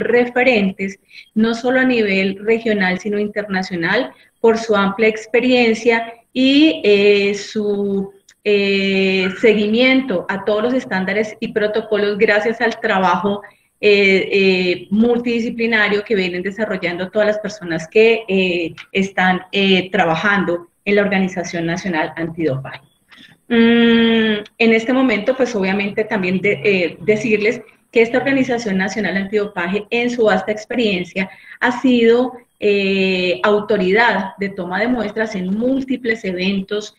referentes, no solo a nivel regional, sino internacional, por su amplia experiencia y su seguimiento a todos los estándares y protocolos gracias al trabajo multidisciplinario que vienen desarrollando todas las personas que están trabajando en la Organización Nacional Antidopaje. En este momento, pues obviamente también decirles que esta Organización Nacional Antidopaje, en su vasta experiencia, ha sido autoridad de toma de muestras en múltiples eventos,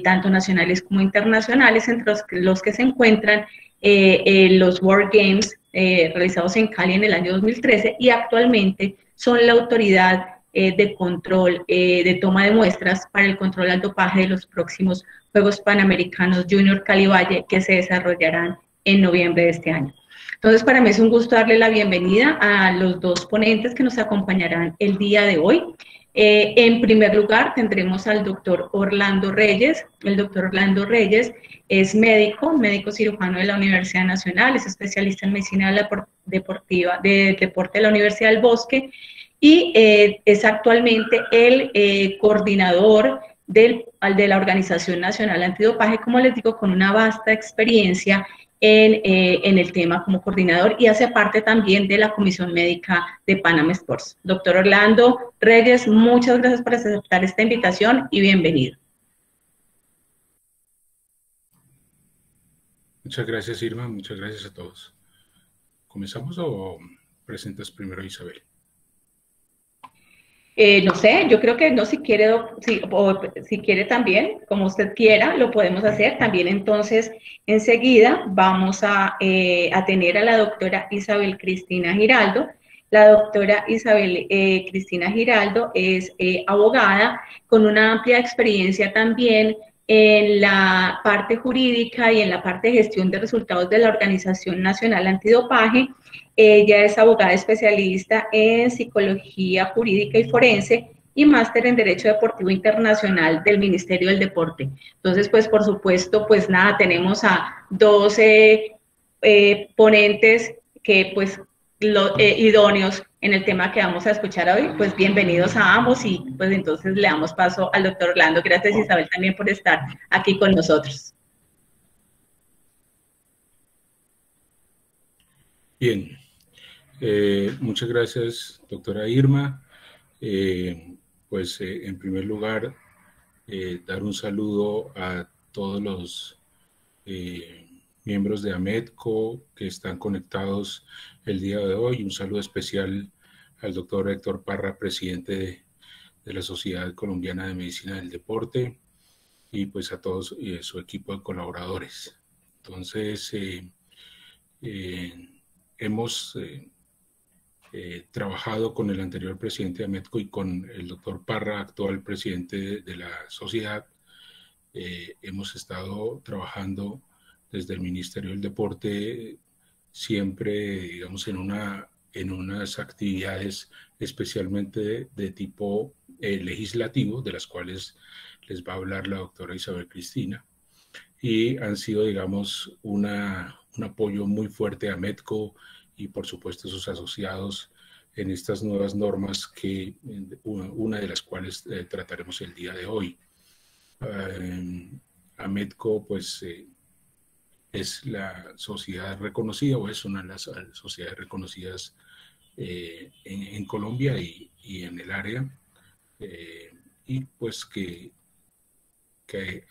tanto nacionales como internacionales, entre los que se encuentran los World Games realizados en Cali en el año 2013 y actualmente son la autoridad de control, de toma de muestras para el control al dopaje de los próximos Juegos Panamericanos Junior Cali Valle que se desarrollarán en noviembre de este año. Entonces, para mí es un gusto darle la bienvenida a los dos ponentes que nos acompañarán el día de hoy. En primer lugar, tendremos al doctor Orlando Reyes. El doctor Orlando Reyes es médico cirujano de la Universidad Nacional, es especialista en medicina deporte de la Universidad del Bosque y es actualmente el coordinador de la Organización Nacional Antidopaje, como les digo, con una vasta experiencia en el tema como coordinador y hace parte también de la Comisión Médica de Panam Sports. Doctor Orlando Reyes, muchas gracias por aceptar esta invitación y bienvenido. Muchas gracias, Irma. Muchas gracias a todos. ¿Comenzamos o presentas primero a Isabel? No sé, yo creo que no, si quiere, si quiere también, como usted quiera, lo podemos hacer. También entonces, enseguida vamos a tener a la doctora Isabel Cristina Giraldo. La doctora Isabel Cristina Giraldo es abogada con una amplia experiencia también en la parte jurídica y en la parte de gestión de resultados de la Organización Nacional Antidopaje. Ella es abogada especialista en psicología jurídica y forense y máster en Derecho Deportivo Internacional del Ministerio del Deporte. Entonces, pues, por supuesto, pues nada, tenemos a 12 ponentes que, pues, idóneos en el tema que vamos a escuchar hoy. Pues, bienvenidos a ambos y, pues, entonces le damos paso al doctor Orlando. Gracias, Isabel, también por estar aquí con nosotros. Bien. Muchas gracias, doctora Irma. En primer lugar, dar un saludo a todos los miembros de AMEDCO que están conectados el día de hoy. Un saludo especial al doctor Héctor Parra, presidente de la Sociedad Colombiana de Medicina del Deporte, y pues a todos su equipo de colaboradores. Entonces, hemos trabajado con el anterior presidente de AMEDCO y con el doctor Parra, actual presidente de la sociedad. Hemos estado trabajando desde el Ministerio del Deporte siempre, digamos, en unas actividades especialmente de tipo legislativo, de las cuales les va a hablar la doctora Isabel Cristina, y han sido, digamos, un apoyo muy fuerte a AMEDCO y por supuesto sus asociados en estas nuevas normas que una de las cuales trataremos el día de hoy. AMEDCO pues es la sociedad reconocida o es una de las sociedades reconocidas en Colombia y en el área y pues que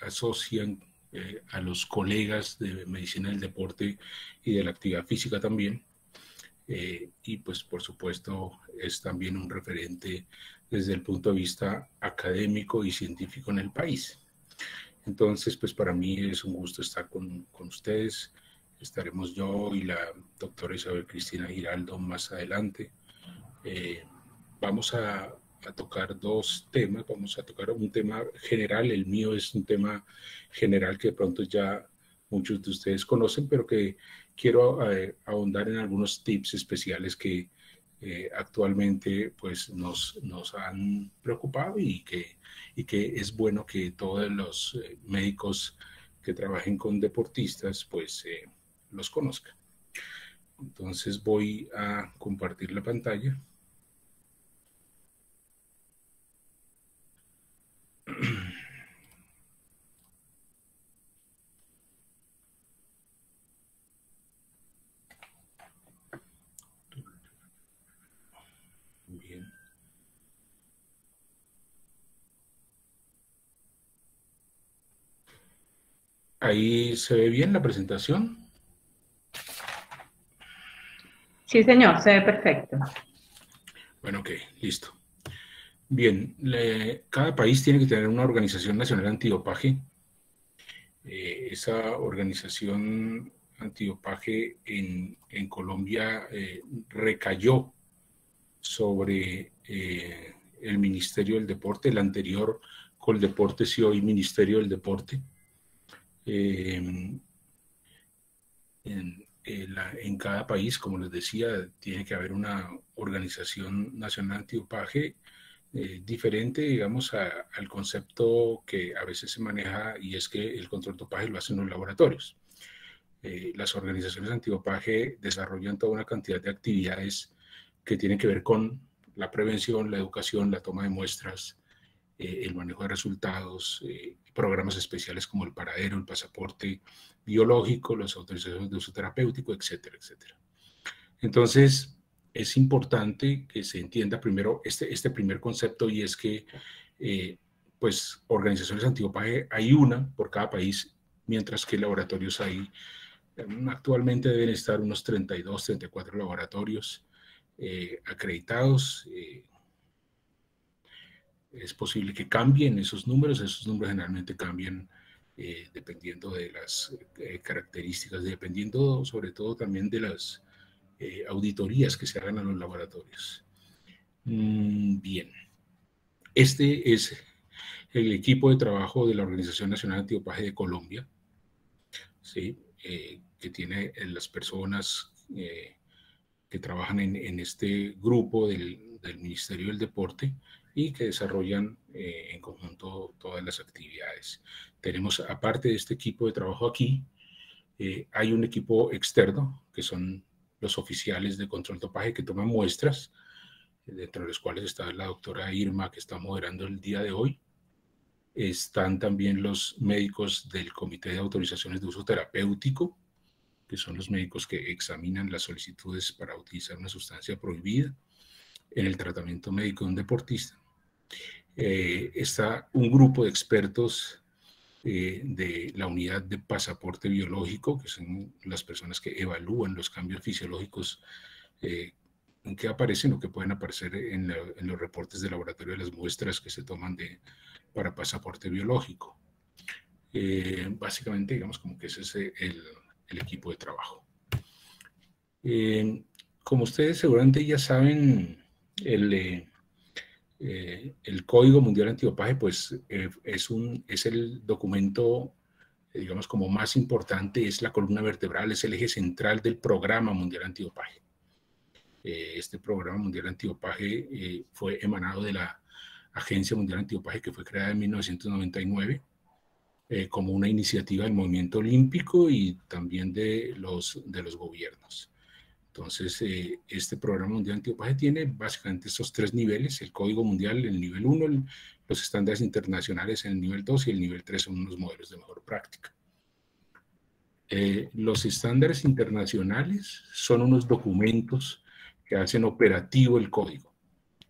asocian a los colegas de medicina del deporte y de la actividad física también. Y pues por supuesto es también un referente desde el punto de vista académico y científico en el país. Entonces, pues para mí es un gusto estar con ustedes. Estaremos yo y la doctora Isabel Cristina Giraldo más adelante. Vamos a tocar dos temas. Vamos a tocar un tema general. El mío es un tema general que de pronto ya muchos de ustedes conocen, pero que quiero ahondar en algunos tips especiales que actualmente pues nos han preocupado y que es bueno que todos los médicos que trabajen con deportistas pues los conozcan. Entonces voy a compartir la pantalla. Bien. Ahí se ve bien la presentación. Sí, señor, se ve perfecto. Bueno, ok, listo. Bien, cada país tiene que tener una organización nacional antidopaje. Esa organización antidopaje en Colombia recayó sobre el Ministerio del Deporte, el anterior Coldeportes y hoy Ministerio del Deporte. En cada país, como les decía, tiene que haber una organización nacional antidopaje diferente, digamos, al concepto que a veces se maneja, y es que el control de dopaje lo hacen los laboratorios. Las organizaciones antidopaje desarrollan toda una cantidad de actividades que tienen que ver con la prevención, la educación, la toma de muestras, el manejo de resultados, programas especiales como el paradero, el pasaporte biológico, las autorizaciones de uso terapéutico, etcétera, etcétera. Entonces, es importante que se entienda primero este primer concepto, y es que, pues, organizaciones antidopaje hay una por cada país, mientras que laboratorios hay, actualmente deben estar unos 32, 34 laboratorios acreditados. Es posible que cambien esos números generalmente cambian dependiendo de las características, dependiendo sobre todo también de las auditorías que se hagan a los laboratorios. Bien, este es el equipo de trabajo de la Organización Nacional Antidopaje de Colombia, ¿sí? Que tiene las personas que trabajan en este grupo del Ministerio del Deporte y que desarrollan en conjunto todas las actividades. Tenemos, aparte de este equipo de trabajo aquí, hay un equipo externo, que son los oficiales de control dopaje que toman muestras, dentro de los cuales está la doctora Irma, que está moderando el día de hoy. Están también los médicos del Comité de Autorizaciones de Uso Terapéutico, que son los médicos que examinan las solicitudes para utilizar una sustancia prohibida en el tratamiento médico de un deportista. Está un grupo de expertos de la unidad de pasaporte biológico, que son las personas que evalúan los cambios fisiológicos que aparecen o que pueden aparecer en los reportes de laboratorio de las muestras que se toman para pasaporte biológico. Básicamente, digamos, como que ese es el equipo de trabajo. Como ustedes seguramente ya saben, el Código Mundial Antidopaje, pues, es el documento, digamos, como más importante, es la columna vertebral, es el eje central del Programa Mundial Antidopaje. Este Programa Mundial Antidopaje fue emanado de la Agencia Mundial Antidopaje, que fue creada en 1999, como una iniciativa del movimiento olímpico y también de los gobiernos. Entonces, este Programa Mundial Antidopaje tiene básicamente estos tres niveles: el Código Mundial, el nivel 1, los estándares internacionales en el nivel 2 y el nivel 3 son unos modelos de mejor práctica. Los estándares internacionales son unos documentos que hacen operativo el código,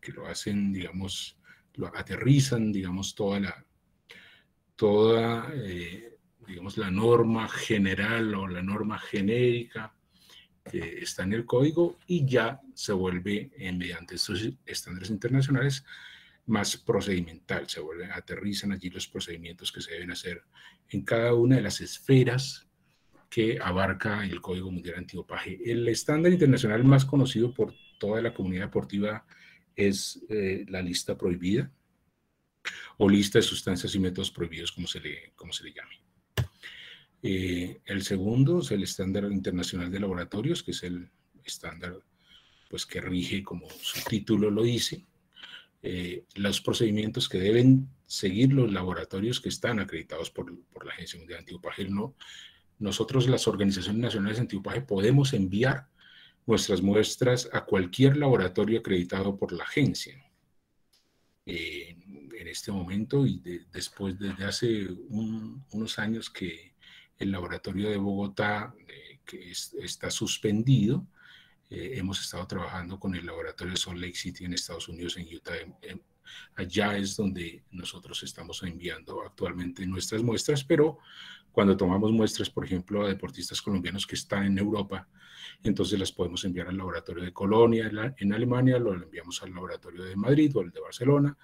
que lo hacen, digamos, lo aterrizan, digamos, digamos, la norma general o la norma genérica que está en el código, y ya se vuelve, mediante estos estándares internacionales, más procedimental, aterrizan allí los procedimientos que se deben hacer en cada una de las esferas que abarca el Código Mundial Antidopaje. El estándar internacional más conocido por toda la comunidad deportiva es la lista prohibida, o lista de sustancias y métodos prohibidos, como se le llame. El segundo es el estándar internacional de laboratorios, que es el estándar, pues, que rige, como su título lo dice, los procedimientos que deben seguir los laboratorios que están acreditados por la Agencia Mundial Antidopaje. Nosotros, las organizaciones nacionales antidopaje, podemos enviar nuestras muestras a cualquier laboratorio acreditado por la agencia. En este momento y después, desde hace unos años que el laboratorio de Bogotá, que está suspendido, hemos estado trabajando con el laboratorio de Salt Lake City en Estados Unidos, en Utah. Allá es donde nosotros estamos enviando actualmente nuestras muestras, pero cuando tomamos muestras, por ejemplo, a deportistas colombianos que están en Europa, entonces las podemos enviar al laboratorio de Colonia en Alemania, lo enviamos al laboratorio de Madrid o al de Barcelona,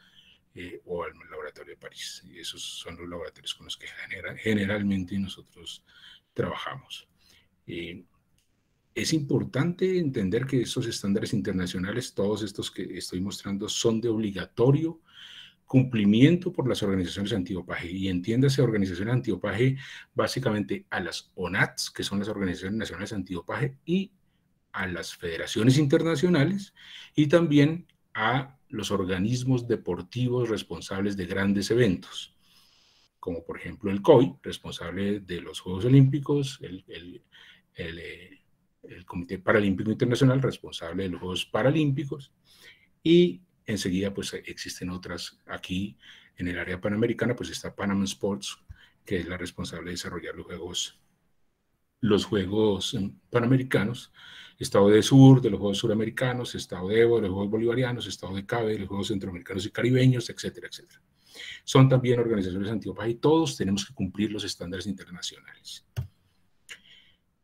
o al laboratorio de París. Y esos son los laboratorios con los que generalmente nosotros trabajamos. Es importante entender que estos estándares internacionales, todos estos que estoy mostrando, son de obligatorio cumplimiento por las organizaciones antidopaje. Y entiéndase organizaciones antidopaje básicamente a las ONATs, que son las organizaciones nacionales antidopaje, y a las federaciones internacionales, y también a los organismos deportivos responsables de grandes eventos, como por ejemplo el COI, responsable de los Juegos Olímpicos, el Comité Paralímpico Internacional, responsable de los Juegos Paralímpicos, y enseguida pues existen otras. Aquí en el área panamericana pues está Panam Sports, que es la responsable de desarrollar los Juegos Panamericanos, Estado de Sur de los Juegos Suramericanos, Estado de Evo de los Juegos Bolivarianos, Estado de Cabe de los Juegos Centroamericanos y Caribeños, etcétera, etcétera. Son también organizaciones antidopaje y todos tenemos que cumplir los estándares internacionales.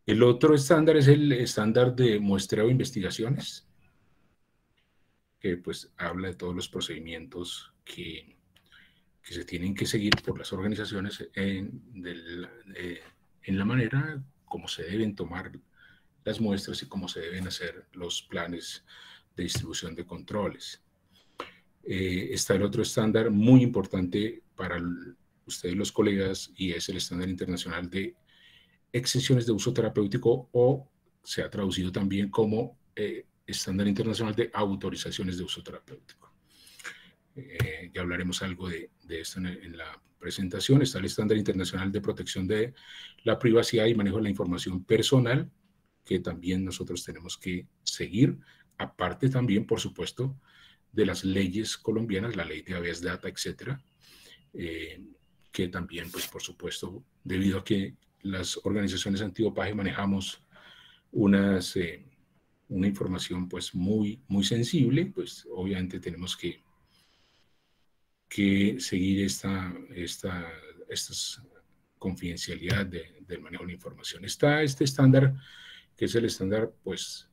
El otro estándar es el estándar de muestreo de investigaciones, que pues habla de todos los procedimientos que se tienen que seguir por las organizaciones en la manera como se deben tomar las muestras y cómo se deben hacer los planes de distribución de controles. Está el otro estándar muy importante para ustedes los colegas, y es el estándar internacional de exenciones de uso terapéutico, o se ha traducido también como estándar internacional de autorizaciones de uso terapéutico. Ya hablaremos algo de esto en la presentación. Está el estándar internacional de protección de la privacidad y manejo de la información personal, que también nosotros tenemos que seguir, aparte también, por supuesto, de las leyes colombianas, la ley de habeas data, etcétera, que también, pues, por supuesto, debido a que las organizaciones antidopaje manejamos una información, pues, muy sensible, pues, obviamente tenemos que seguir esta confidencialidad del manejo de la información. Está este estándar, que es el estándar, pues,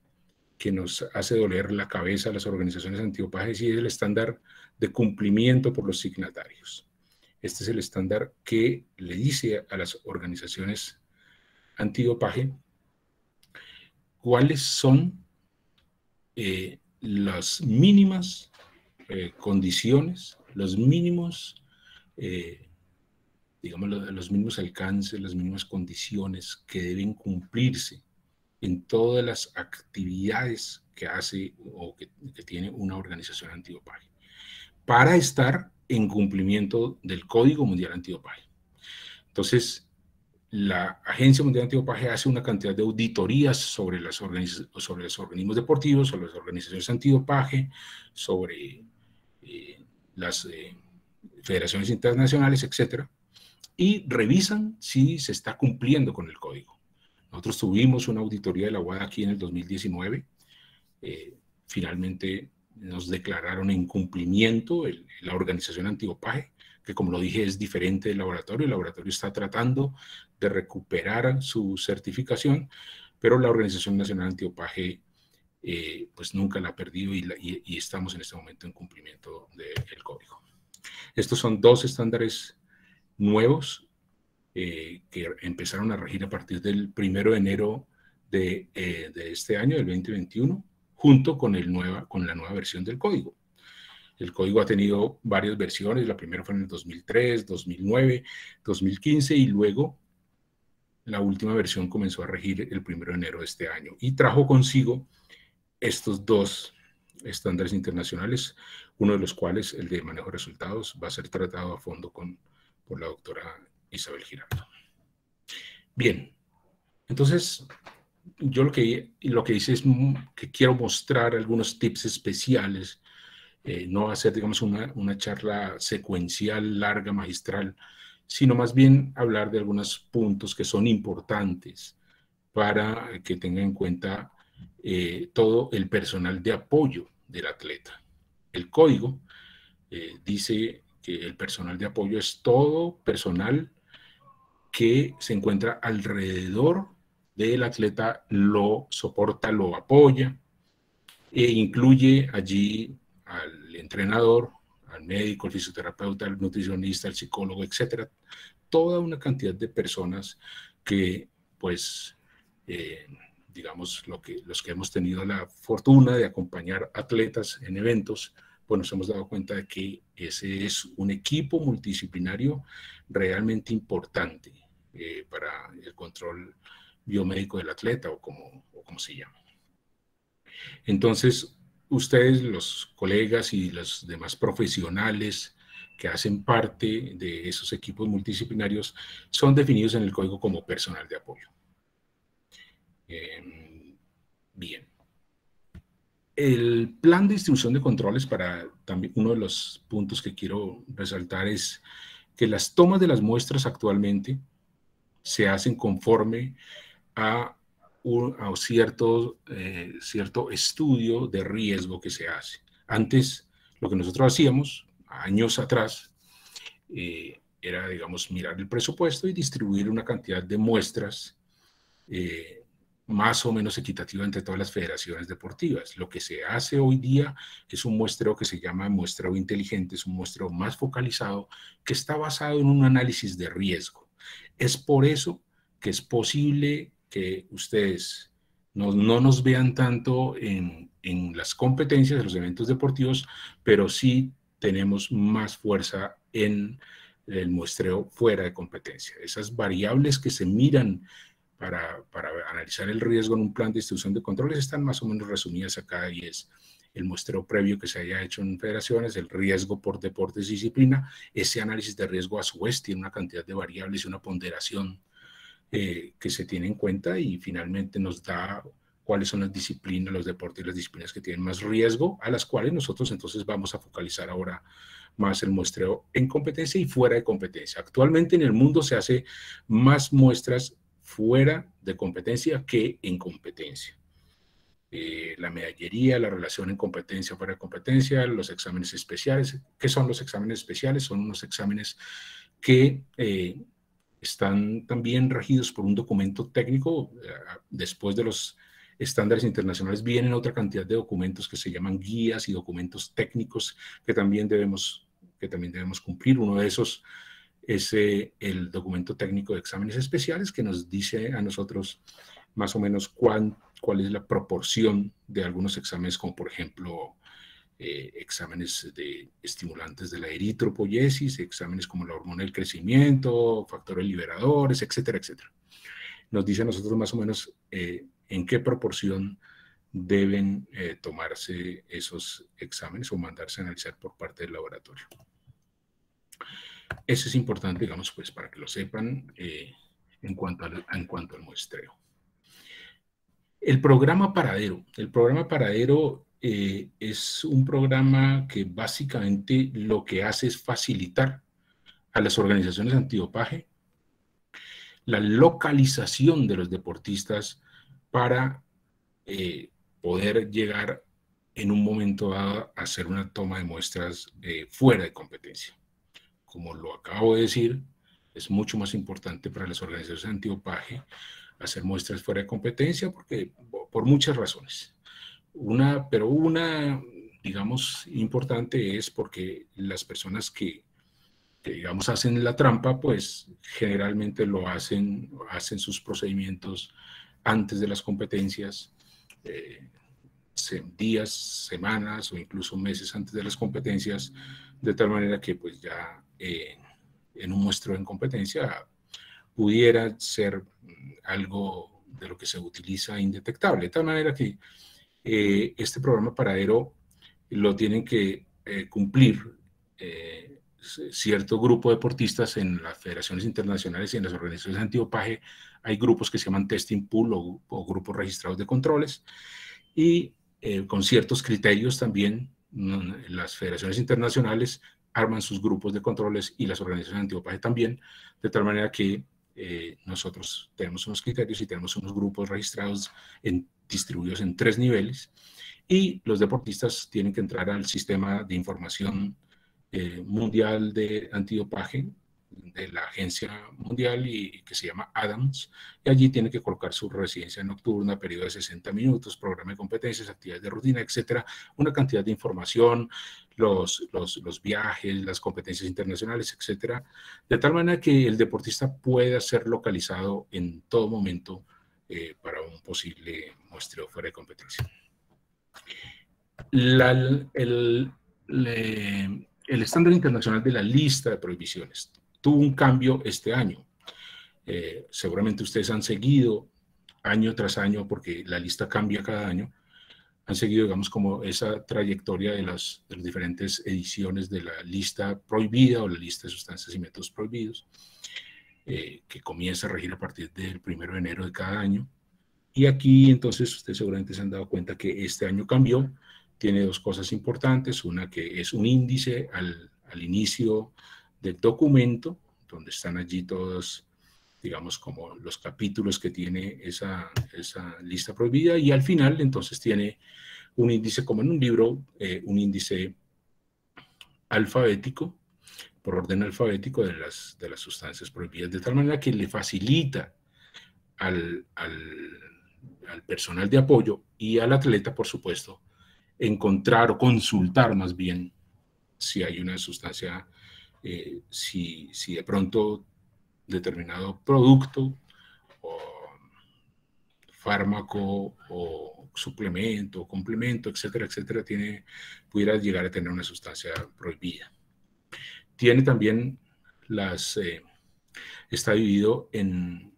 que nos hace doler la cabeza a las organizaciones antidopaje, y es el estándar de cumplimiento por los signatarios. Este es el estándar que le dice a las organizaciones antidopaje cuáles son las mínimas condiciones, los mínimos, digamos, los mínimos alcances, las mínimas condiciones que deben cumplirse en todas las actividades que hace o que tiene una organización antidopaje, para estar en cumplimiento del Código Mundial Antidopaje. Entonces, la Agencia Mundial Antidopaje hace una cantidad de auditorías sobre los organismos deportivos, sobre las organizaciones antidopaje, sobre las federaciones internacionales, etcétera, y revisan si se está cumpliendo con el código. Nosotros tuvimos una auditoría de la WADA aquí en el 2019. Finalmente nos declararon en cumplimiento la organización antidopaje, que, como lo dije, es diferente del laboratorio. El laboratorio está tratando de recuperar su certificación, pero la Organización Nacional Antidopaje pues nunca la ha perdido, y estamos en este momento en cumplimiento del código. Estos son dos estándares nuevos que empezaron a regir a partir del 1 de enero de este año, del 2021, junto con la nueva versión del código. El código ha tenido varias versiones. La primera fue en el 2003, 2009, 2015, y luego la última versión comenzó a regir el 1 de enero de este año, y trajo consigo estos dos estándares internacionales, uno de los cuales, el de manejo de resultados, va a ser tratado a fondo por la doctora Isabel Giraldo. Bien, entonces yo lo que hice es que quiero mostrar algunos tips especiales, no hacer, digamos, una charla secuencial, larga, magistral, sino más bien hablar de algunos puntos que son importantes para que tenga en cuenta todo el personal de apoyo del atleta. El código dice que el personal de apoyo es todo personal que se encuentra alrededor del atleta, lo soporta, lo apoya, e incluye allí al entrenador, al médico, al fisioterapeuta, al nutricionista, al psicólogo, etcétera. Toda una cantidad de personas que, pues, eh, digamos, los que hemos tenido la fortuna de acompañar atletas en eventos, pues nos hemos dado cuenta de que ese es un equipo multidisciplinario realmente importante para el control biomédico del atleta o como se llama. Entonces, ustedes, los colegas y los demás profesionales que hacen parte de esos equipos multidisciplinarios son definidos en el código como personal de apoyo. Bien. El plan de distribución de controles, para también uno de los puntos que quiero resaltar, es que las tomas de las muestras actualmente se hacen conforme a cierto estudio de riesgo que se hace. Antes, lo que nosotros hacíamos, años atrás, era, digamos, mirar el presupuesto y distribuir una cantidad de muestras más o menos equitativa entre todas las federaciones deportivas. Lo que se hace hoy día es un muestreo que se llama muestreo inteligente, es un muestreo más focalizado que está basado en un análisis de riesgo. Es por eso que es posible que ustedes no nos vean tanto en las competencias, en los eventos deportivos, pero sí tenemos más fuerza en el muestreo fuera de competencia. Esas variables que se miran para analizar el riesgo en un plan de distribución de controles están más o menos resumidas acá, y es el muestreo previo que se haya hecho en federaciones, el riesgo por deportes y disciplina. Ese análisis de riesgo a su vez tiene una cantidad de variables y una ponderación que se tiene en cuenta, y finalmente nos da cuáles son las disciplinas, los deportes y las disciplinas que tienen más riesgo, a las cuales nosotros entonces vamos a focalizar ahora más el muestreo en competencia y fuera de competencia. Actualmente en el mundo se hace más muestras fuera de competencia que en competencia. La medallería, la relación en competencia, fuera de competencia, los exámenes especiales. ¿Qué son los exámenes especiales? Son unos exámenes que están también regidos por un documento técnico. Después de los estándares internacionales vienen otra cantidad de documentos que se llaman guías y documentos técnicos que también debemos cumplir. Uno de esos es el documento técnico de exámenes especiales, que nos dice a nosotros más o menos cuál es la proporción de algunos exámenes, como por ejemplo exámenes de estimulantes de la eritropoyesis, exámenes como la hormona del crecimiento, factores liberadores, etcétera, etcétera. Nos dice a nosotros más o menos en qué proporción deben tomarse esos exámenes o mandarse a analizar por parte del laboratorio. Eso es importante, digamos, pues para que lo sepan en cuanto al muestreo. El programa Paradero. El programa Paradero es un programa que básicamente lo que hace es facilitar a las organizaciones antidopaje la localización de los deportistas para poder llegar en un momento dado a hacer una toma de muestras fuera de competencia. Como lo acabo de decir, es mucho más importante para las organizaciones antidopaje hacer muestras fuera de competencia por muchas razones. Una, digamos, importante es porque las personas que digamos, hacen la trampa, pues generalmente hacen sus procedimientos antes de las competencias, días, semanas o incluso meses antes de las competencias, de tal manera que pues ya en un muestreo en competencia pudiera ser algo de lo que se utiliza indetectable. De tal manera que este programa Paradero lo tienen que cumplir cierto grupo de deportistas en las federaciones internacionales y en las organizaciones antidopaje hay grupos que se llaman testing pool o grupos registrados de controles, y con ciertos criterios también las federaciones internacionales arman sus grupos de controles y las organizaciones antidopaje también, de tal manera que nosotros tenemos unos criterios y tenemos unos grupos registrados distribuidos en 3 niveles, y los deportistas tienen que entrar al sistema de información mundial de antidopaje de la agencia mundial y que se llama ADAMS, y allí tiene que colocar su residencia nocturna, periodo de 60 minutos, programa de competencias, actividades de rutina, etcétera, una cantidad de información, los viajes, las competencias internacionales, etcétera, de tal manera que el deportista pueda ser localizado en todo momento para un posible muestreo fuera de competencia. El estándar internacional de la lista de prohibiciones tuvo un cambio este año. Seguramente ustedes han seguido año tras año, porque la lista cambia cada año, han seguido, digamos, como esa trayectoria de las diferentes ediciones de la lista prohibida o la lista de sustancias y métodos prohibidos, que comienza a regir a partir del 1 de enero de cada año. Y aquí, entonces, ustedes seguramente se han dado cuenta que este año cambió. Tiene 2 cosas importantes. Una, que es un índice al inicio del documento, donde están allí todos, digamos, como los capítulos que tiene esa lista prohibida, y al final, entonces, tiene un índice, como en un libro, un índice alfabético, por orden alfabético de las sustancias prohibidas, de tal manera que le facilita al personal de apoyo y al atleta, por supuesto, encontrar o consultar más bien si hay una sustancia, si de pronto determinado producto o fármaco o suplemento o complemento, etcétera, etcétera, pudiera llegar a tener una sustancia prohibida. Tiene también está dividido en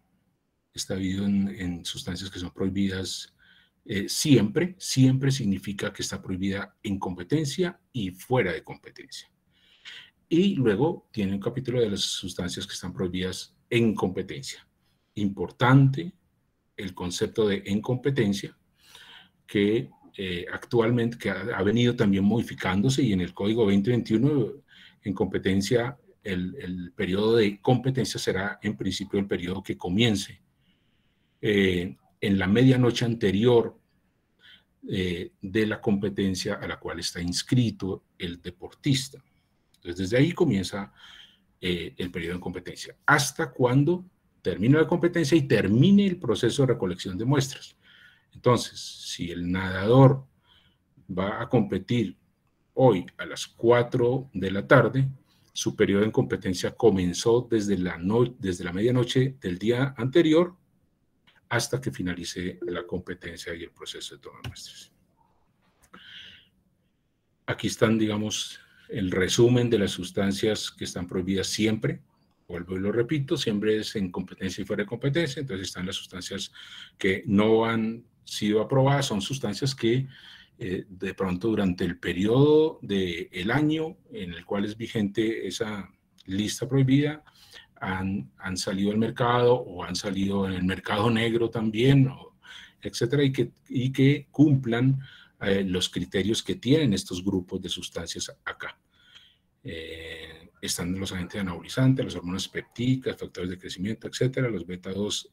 sustancias que son prohibidas siempre significa que está prohibida en competencia y fuera de competencia. Y luego tiene un capítulo de las sustancias que están prohibidas en competencia. Importante el concepto de en competencia, que actualmente ha venido también modificándose, y en el Código 2021 en competencia, el periodo de competencia será en principio el periodo que comience en la medianoche anterior de la competencia a la cual está inscrito el deportista. Entonces, desde ahí comienza el periodo de competencia, hasta cuando termine la competencia y termine el proceso de recolección de muestras. Entonces, si el nadador va a competir hoy a las 4 de la tarde, su periodo de competencia comenzó desde la medianoche del día anterior hasta que finalice la competencia y el proceso de toma de muestras. Aquí están, digamos, el resumen de las sustancias que están prohibidas siempre. Vuelvo y lo repito, siempre es en competencia y fuera de competencia. Entonces están las sustancias que no han sido aprobadas, son sustancias que de pronto durante el periodo del año en el cual es vigente esa lista prohibida, han salido al mercado o han salido en el mercado negro también, etcétera, y que cumplan los criterios que tienen estos grupos de sustancias acá. Están los agentes anabolizantes, las hormonas peptídicas, factores de crecimiento, etcétera, los beta-2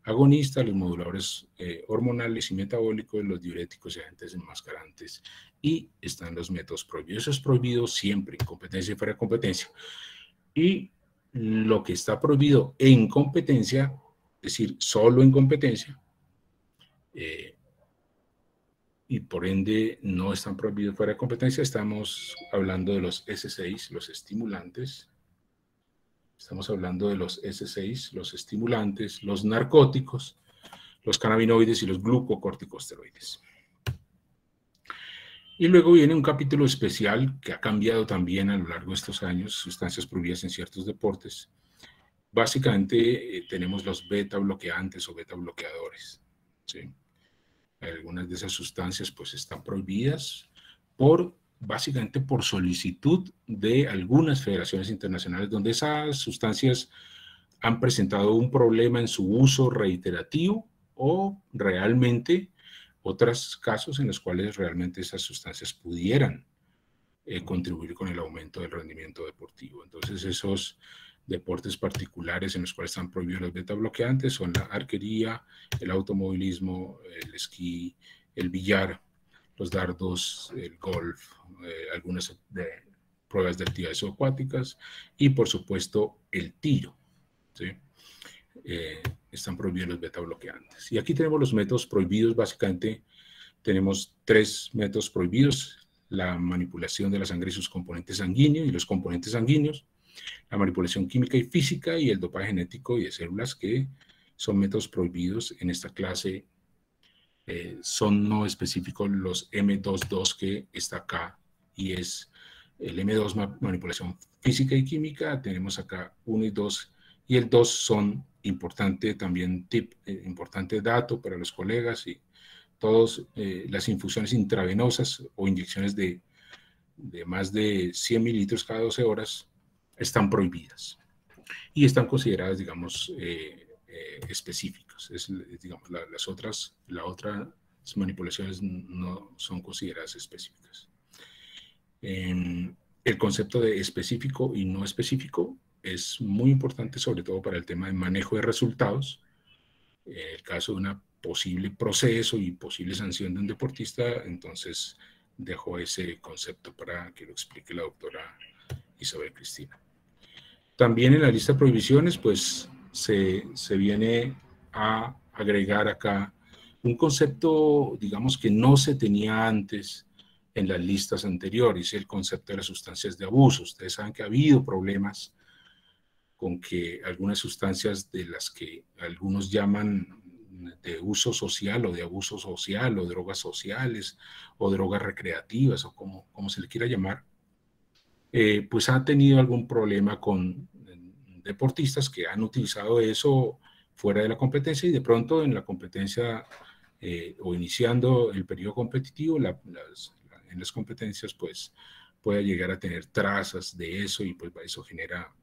agonistas, los moduladores hormonales y metabólicos, los diuréticos y agentes enmascarantes, y están los métodos prohibidos. Eso es prohibido siempre, en competencia y fuera de competencia. Y lo que está prohibido en competencia, es decir, solo en competencia, y por ende no están prohibidos fuera de competencia, estamos hablando de los S6, los estimulantes. Estamos hablando de los S6, los estimulantes, los narcóticos, los cannabinoides y los glucocorticosteroides. Y luego viene un capítulo especial que ha cambiado también a lo largo de estos años, sustancias prohibidas en ciertos deportes. Básicamente tenemos los beta bloqueantes o beta bloqueadores, ¿sí? Algunas de esas sustancias pues están prohibidas por básicamente por solicitud de algunas federaciones internacionales donde esas sustancias han presentado un problema en su uso reiterativo o realmente otros casos en los cuales realmente esas sustancias pudieran contribuir con el aumento del rendimiento deportivo. Entonces, esos deportes particulares en los cuales están prohibidos los beta bloqueantes son la arquería, el automovilismo, el esquí, el billar, los dardos, el golf, algunas pruebas de actividades acuáticas y, por supuesto, el tiro. ¿Sí? Están prohibidos los beta bloqueantes. Y aquí tenemos los métodos prohibidos. Básicamente tenemos 3 métodos prohibidos: la manipulación de la sangre y sus componentes sanguíneos y los componentes sanguíneos, la manipulación química y física y el dopaje genético y de células, que son métodos prohibidos en esta clase. Son no específicos los M22 que está acá, y es el M2 manipulación física y química. Tenemos acá 1 y 2, y el 2 son importante también importante dato para los colegas, y todas las infusiones intravenosas o inyecciones de más de 100 mililitros cada 12 horas están prohibidas y están consideradas, digamos, específicas. Digamos, las otras manipulaciones no son consideradas específicas. El concepto de específico y no específico es muy importante, sobre todo para el tema de manejo de resultados. En el caso de un posible proceso y posible sanción de un deportista, entonces dejo ese concepto para que lo explique la doctora Isabel Cristina. También en la lista de prohibiciones, pues se viene a agregar acá un concepto, digamos, que no se tenía antes en las listas anteriores, el concepto de las sustancias de abuso. Ustedes saben que ha habido problemas con que algunas sustancias de las que algunos llaman de uso social o de abuso social o drogas sociales o drogas recreativas o como se le quiera llamar, pues han tenido algún problema con deportistas que han utilizado eso fuera de la competencia, y de pronto en la competencia o iniciando el periodo competitivo, en las competencias, pues puede llegar a tener trazas de eso, y pues eso genera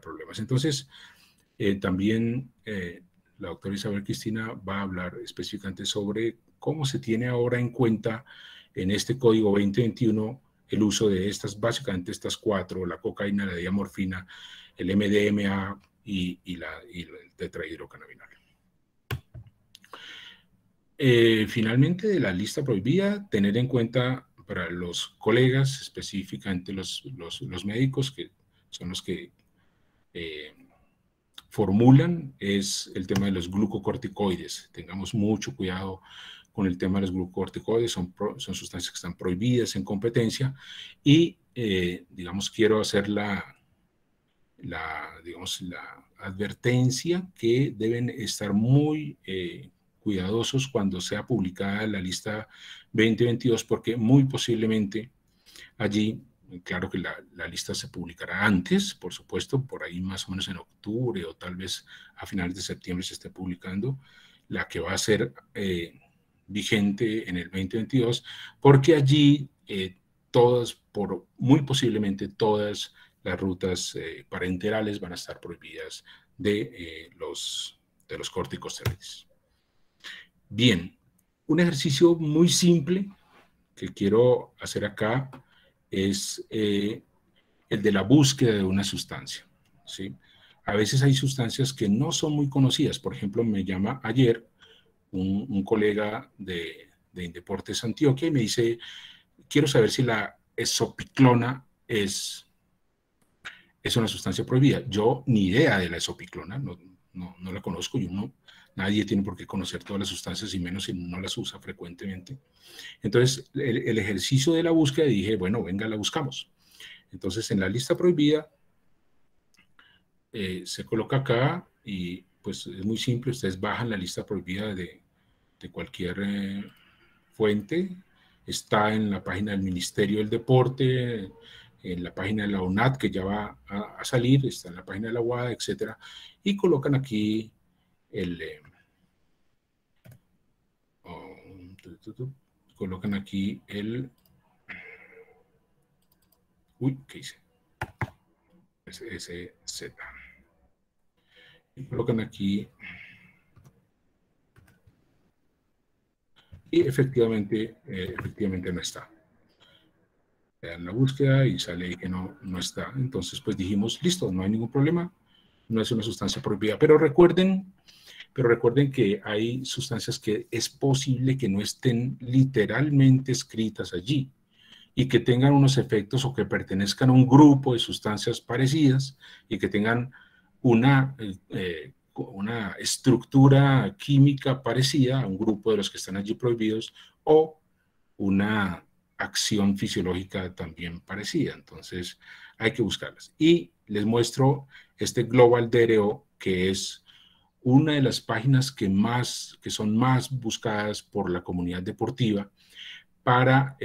problemas. Entonces, también la doctora Isabel Cristina va a hablar específicamente sobre cómo se tiene ahora en cuenta en este Código 2021 el uso de básicamente estas 4, la cocaína, la diamorfina, el MDMA y el tetrahidrocannabinol. Finalmente, de la lista prohibida, tener en cuenta para los colegas, específicamente los médicos, que son los que formulan, es el tema de los glucocorticoides. Tengamos mucho cuidado con el tema de los glucocorticoides. Son sustancias que están prohibidas en competencia, y digamos, quiero hacer digamos, la advertencia que deben estar muy cuidadosos cuando sea publicada la lista 2022, porque muy posiblemente allí, claro que la lista se publicará antes, por supuesto, por ahí más o menos en octubre o tal vez a finales de septiembre se esté publicando la que va a ser vigente en el 2022, porque allí muy posiblemente todas las rutas parenterales van a estar prohibidas de los corticosteroides. Bien, un ejercicio muy simple que quiero hacer acá es el de la búsqueda de una sustancia, ¿sí? A veces hay sustancias que no son muy conocidas. Por ejemplo, me llama ayer un colega de Indeportes Antioquia y me dice: quiero saber si la esopiclona es una sustancia prohibida. Yo ni idea de la esopiclona, no la conozco. Nadie tiene por qué conocer todas las sustancias, y menos si no las usa frecuentemente. Entonces, el ejercicio de la búsqueda, dije, bueno, venga, la buscamos. Entonces, en la lista prohibida, se coloca acá, y pues es muy simple. Ustedes bajan la lista prohibida de cualquier fuente. Está en la página del Ministerio del Deporte, en la página de la UNAD, que ya va a salir, está en la página de la UADA, etcétera, y colocan aquí colocan aquí Uy, ¿qué hice? SZ. Y colocan aquí. Y efectivamente no está. Le dan la búsqueda y sale ahí que no está. Entonces, pues dijimos, listo, no hay ningún problema, no es una sustancia prohibida. Pero recuerden que hay sustancias que es posible que no estén literalmente escritas allí y que tengan unos efectos o que pertenezcan a un grupo de sustancias parecidas y que tengan una estructura química parecida a un grupo de los que están allí prohibidos o una acción fisiológica también parecida. Entonces hay que buscarlas. Y les muestro este Global DRO, que es una de las páginas que son más buscadas por la comunidad deportiva para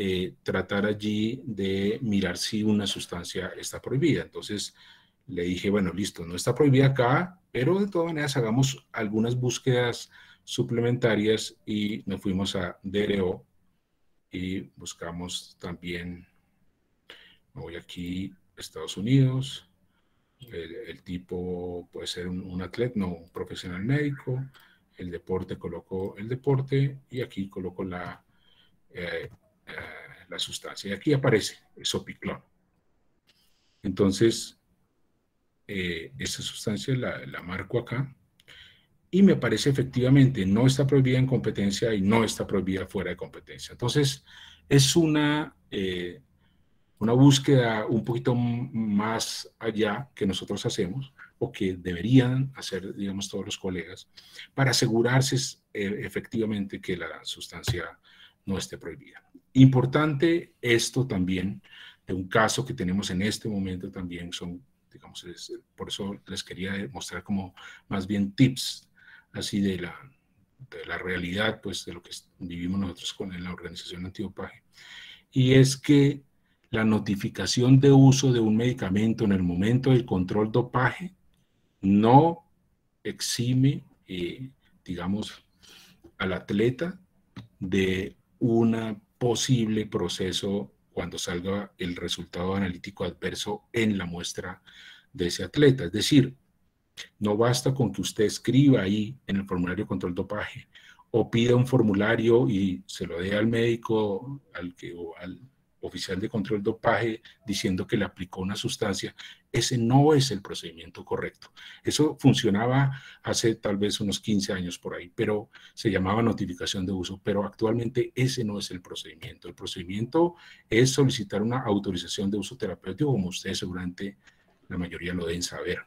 tratar allí de mirar si una sustancia está prohibida. Entonces le dije, bueno, listo, no está prohibida acá, pero de todas maneras hagamos algunas búsquedas suplementarias y nos fuimos a DRO y buscamos también, me voy aquí, Estados Unidos, el tipo puede ser un atleta, no, un profesional médico, el deporte, coloco el deporte y aquí coloco la sustancia. Y aquí aparece Sopiclón. Entonces, esta sustancia la marco acá y me parece efectivamente no está prohibida en competencia y no está prohibida fuera de competencia. Entonces, es una búsqueda un poquito más allá que nosotros hacemos o que deberían hacer, digamos, todos los colegas para asegurarse efectivamente que la sustancia no esté prohibida. Importante esto también, de un caso que tenemos en este momento también son, digamos, por eso les quería mostrar como más bien tips así de la realidad, pues de lo que vivimos nosotros en la organización antidopaje. Y es que la notificación de uso de un medicamento en el momento del control dopaje no exime, digamos, al atleta de un posible proceso cuando salga el resultado analítico adverso en la muestra de ese atleta. Es decir, no basta con que usted escriba ahí en el formulario de control dopaje o pida un formulario y se lo dé al médico o al oficial de control dopaje diciendo que le aplicó una sustancia. Ese no es el procedimiento correcto. Eso funcionaba hace tal vez unos 15 años por ahí, pero se llamaba notificación de uso, pero actualmente ese no es el procedimiento. El procedimiento es solicitar una autorización de uso terapéutico, como ustedes seguramente la mayoría lo deben saber.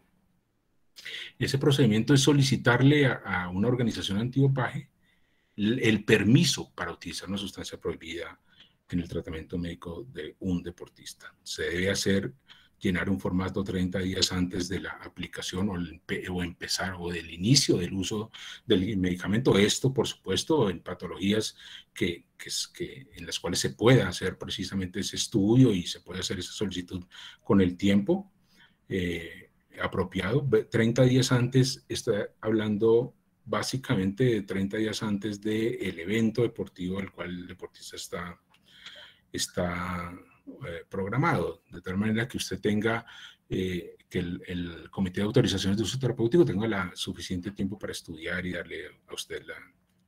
Ese procedimiento es solicitarle a una organización antidopaje el permiso para utilizar una sustancia prohibida en el tratamiento médico de un deportista. Se debe hacer, llenar un formato 30 días antes de la aplicación o empezar o del inicio del uso del medicamento. Esto, por supuesto, en patologías en las cuales se pueda hacer precisamente ese estudio y se puede hacer esa solicitud con el tiempo apropiado. 30 días antes, está hablando básicamente de 30 días antes del evento deportivo al cual el deportista está programado, de tal manera que usted tenga, que el comité de autorizaciones de uso terapéutico tenga suficiente tiempo para estudiar y darle a usted la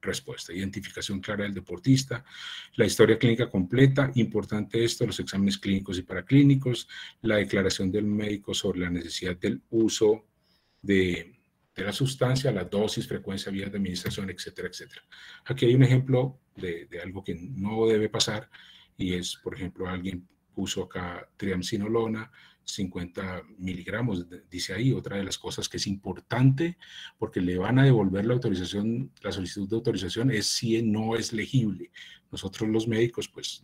respuesta. Identificación clara del deportista, la historia clínica completa, importante esto, los exámenes clínicos y paraclínicos, la declaración del médico sobre la necesidad del uso de la sustancia, la dosis, frecuencia, vías de administración, etcétera, etcétera. Aquí hay un ejemplo de algo que no debe pasar y es, por ejemplo, alguien puso acá triamcinolona, 50 miligramos, dice ahí. Otra de las cosas que es importante, porque le van a devolver la autorización, la solicitud de autorización, es si no es legible. Nosotros los médicos, pues,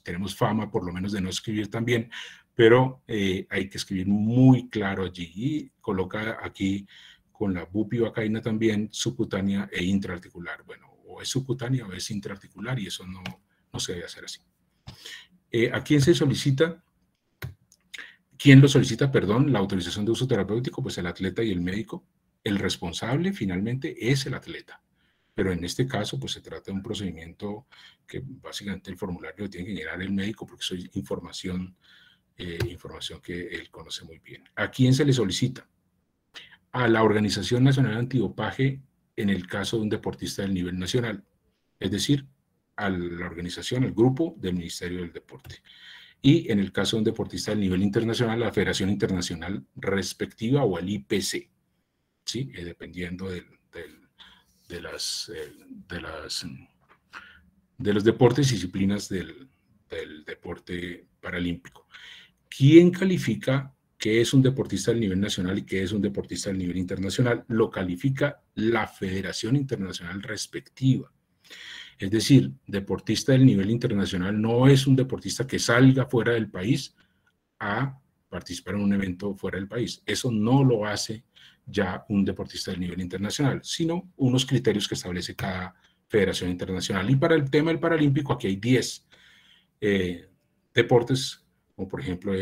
tenemos fama, por lo menos, de no escribir tan bien, pero hay que escribir muy claro allí. Y coloca aquí con la bupivacaína también, subcutánea e intraarticular. Bueno, o es subcutánea o es intraarticular y eso no se debe hacer así. ¿A quién se solicita? ¿Quién lo solicita, perdón, la autorización de uso terapéutico? Pues el atleta y el médico. El responsable finalmente es el atleta. Pero en este caso, pues se trata de un procedimiento que básicamente el formulario lo tiene que llenar el médico porque eso es información información que él conoce muy bien. ¿A quién se le solicita? A la Organización Nacional Antidopaje en el caso de un deportista del nivel nacional, es decir, a la organización, al grupo del Ministerio del Deporte. Y en el caso de un deportista del nivel internacional, la Federación Internacional respectiva o al IPC, ¿sí? Dependiendo de los deportes y disciplinas del deporte paralímpico. ¿Quién califica qué es un deportista del nivel nacional y qué es un deportista del nivel internacional? Lo califica la Federación Internacional respectiva. Es decir, deportista del nivel internacional no es un deportista que salga fuera del país a participar en un evento fuera del país. Eso no lo hace ya un deportista del nivel internacional, sino unos criterios que establece cada federación internacional. Y para el tema del paralímpico, aquí hay 10 deportes, como por ejemplo el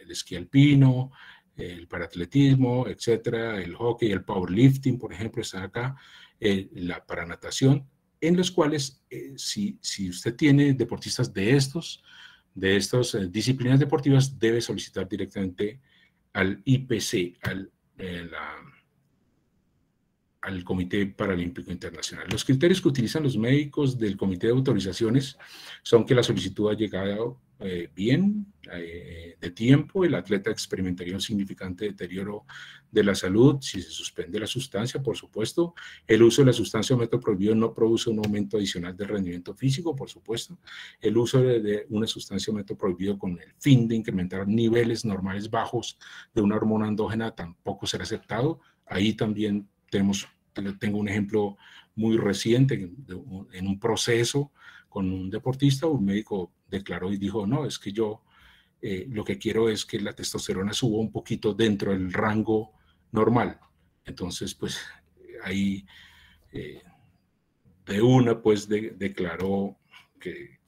esquí alpino, el paratletismo, etcétera, el hockey, el powerlifting, por ejemplo, están acá, la paranatación, en los cuales si usted tiene deportistas de estas disciplinas deportivas, debe solicitar directamente al IPC, al Comité Paralímpico Internacional. Los criterios que utilizan los médicos del Comité de Autorizaciones son que la solicitud ha llegado bien, de tiempo, el atleta experimentaría un significante deterioro de la salud si se suspende la sustancia, por supuesto. El uso de la sustancia o método prohibido no produce un aumento adicional del rendimiento físico, por supuesto. El uso de una sustancia o método prohibido con el fin de incrementar niveles normales bajos de una hormona endógena tampoco será aceptado. Ahí también tengo un ejemplo muy reciente en un proceso con un deportista. Un médico declaró y dijo, no, es que yo lo que quiero es que la testosterona suba un poquito dentro del rango normal. Entonces, pues ahí de una, pues declaró que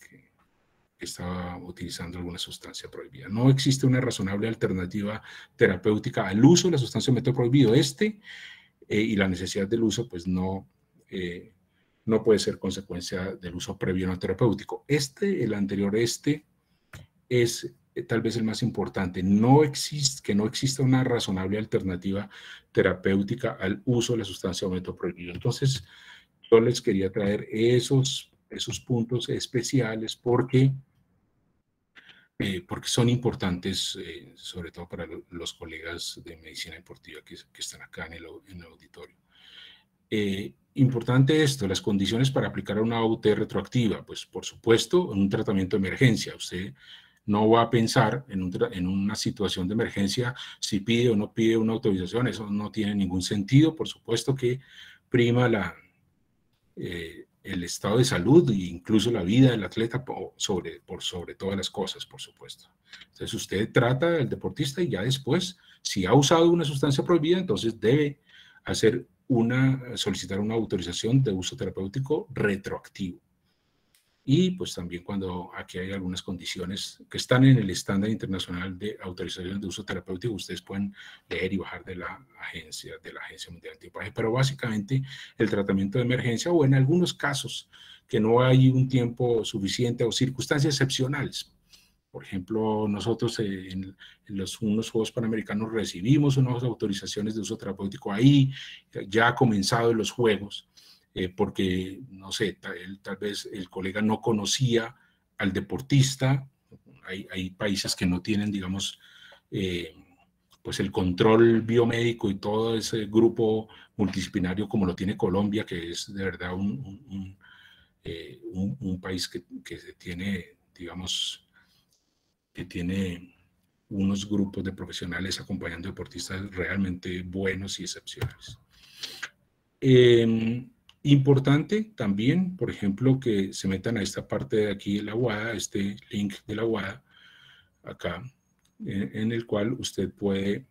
estaba utilizando alguna sustancia prohibida. No existe una razonable alternativa terapéutica al uso de la sustancia o método prohibido. Y la necesidad del uso, pues no puede ser consecuencia del uso previo no terapéutico. El anterior, es tal vez el más importante. Que no exista una razonable alternativa terapéutica al uso de la sustancia o método prohibido. Entonces, yo les quería traer esos puntos especiales porque son importantes, sobre todo para los colegas de medicina deportiva que están acá en el auditorio. Importante esto, las condiciones para aplicar una AUT retroactiva. Pues, por supuesto, en un tratamiento de emergencia. Usted no va a pensar en una situación de emergencia si pide o no pide una autorización. Eso no tiene ningún sentido. Por supuesto que prima el estado de salud e incluso la vida del atleta por sobre todas las cosas, por supuesto. Entonces usted trata al deportista y ya después, si ha usado una sustancia prohibida, entonces debe solicitar una autorización de uso terapéutico retroactivo. Y pues también cuando aquí hay algunas condiciones que están en el estándar internacional de autorización de uso terapéutico, ustedes pueden leer y bajar de la Agencia Mundial Antidopaje. Pero básicamente el tratamiento de emergencia, o en algunos casos que no hay un tiempo suficiente o circunstancias excepcionales. Por ejemplo, nosotros en unos Juegos Panamericanos recibimos unas autorizaciones de uso terapéutico ahí, ya ha comenzado los Juegos, porque, no sé, tal vez el colega no conocía al deportista. Hay países que no tienen, digamos, pues el control biomédico y todo ese grupo multidisciplinario como lo tiene Colombia, que es de verdad un país que tiene, digamos, que tiene unos grupos de profesionales acompañando deportistas realmente buenos y excepcionales. Importante también, por ejemplo, que se metan a esta parte de aquí de la WADA, este link de la WADA, acá, en el cual usted puede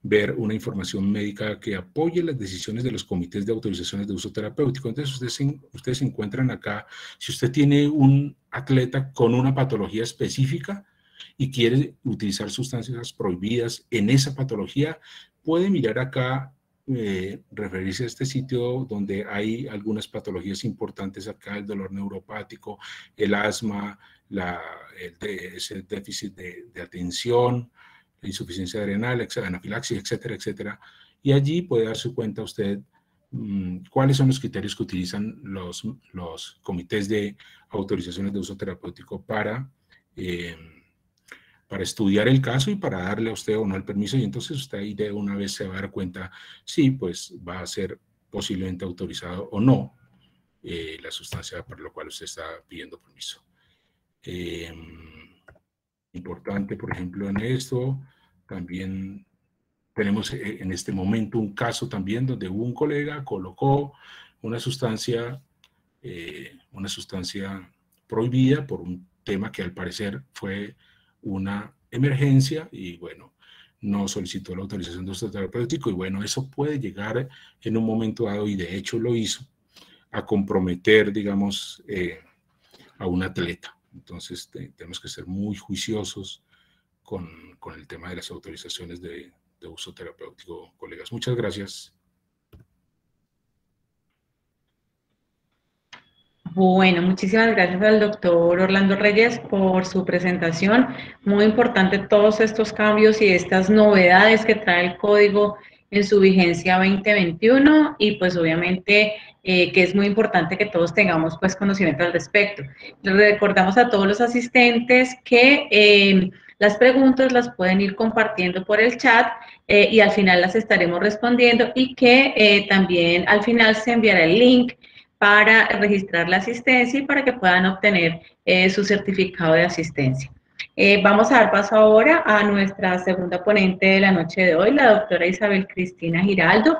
ver una información médica que apoye las decisiones de los comités de autorizaciones de uso terapéutico. Entonces, ustedes se encuentran acá, si usted tiene un atleta con una patología específica y quiere utilizar sustancias prohibidas en esa patología, puede mirar acá, referirse a este sitio donde hay algunas patologías importantes acá, el dolor neuropático, el asma, ese déficit de atención, la insuficiencia renal, anafilaxis, etcétera, etcétera. Y allí puede darse cuenta usted cuáles son los criterios que utilizan los comités de autorizaciones de uso terapéutico para estudiar el caso y para darle a usted o no el permiso, y entonces usted ahí de una vez se va a dar cuenta si pues va a ser posiblemente autorizado o no la sustancia para la cual usted está pidiendo permiso. Importante, por ejemplo, en esto, también tenemos en este momento un caso también donde un colega colocó una sustancia prohibida por un tema que al parecer fue una emergencia y bueno, no solicitó la autorización de uso terapéutico y bueno, eso puede llegar en un momento dado, y de hecho lo hizo, a comprometer, digamos, a un atleta. Entonces tenemos que ser muy juiciosos con el tema de las autorizaciones de uso terapéutico, colegas. Muchas gracias. Bueno, muchísimas gracias al doctor Orlando Reyes por su presentación. Muy importante todos estos cambios y estas novedades que trae el código en su vigencia 2021 y pues obviamente que es muy importante que todos tengamos pues conocimiento al respecto. Les recordamos a todos los asistentes que las preguntas las pueden ir compartiendo por el chat y al final las estaremos respondiendo y que también al final se enviará el link para registrar la asistencia y para que puedan obtener su certificado de asistencia. Vamos a dar paso ahora a nuestra segunda ponente de la noche de hoy, la doctora Isabel Cristina Giraldo,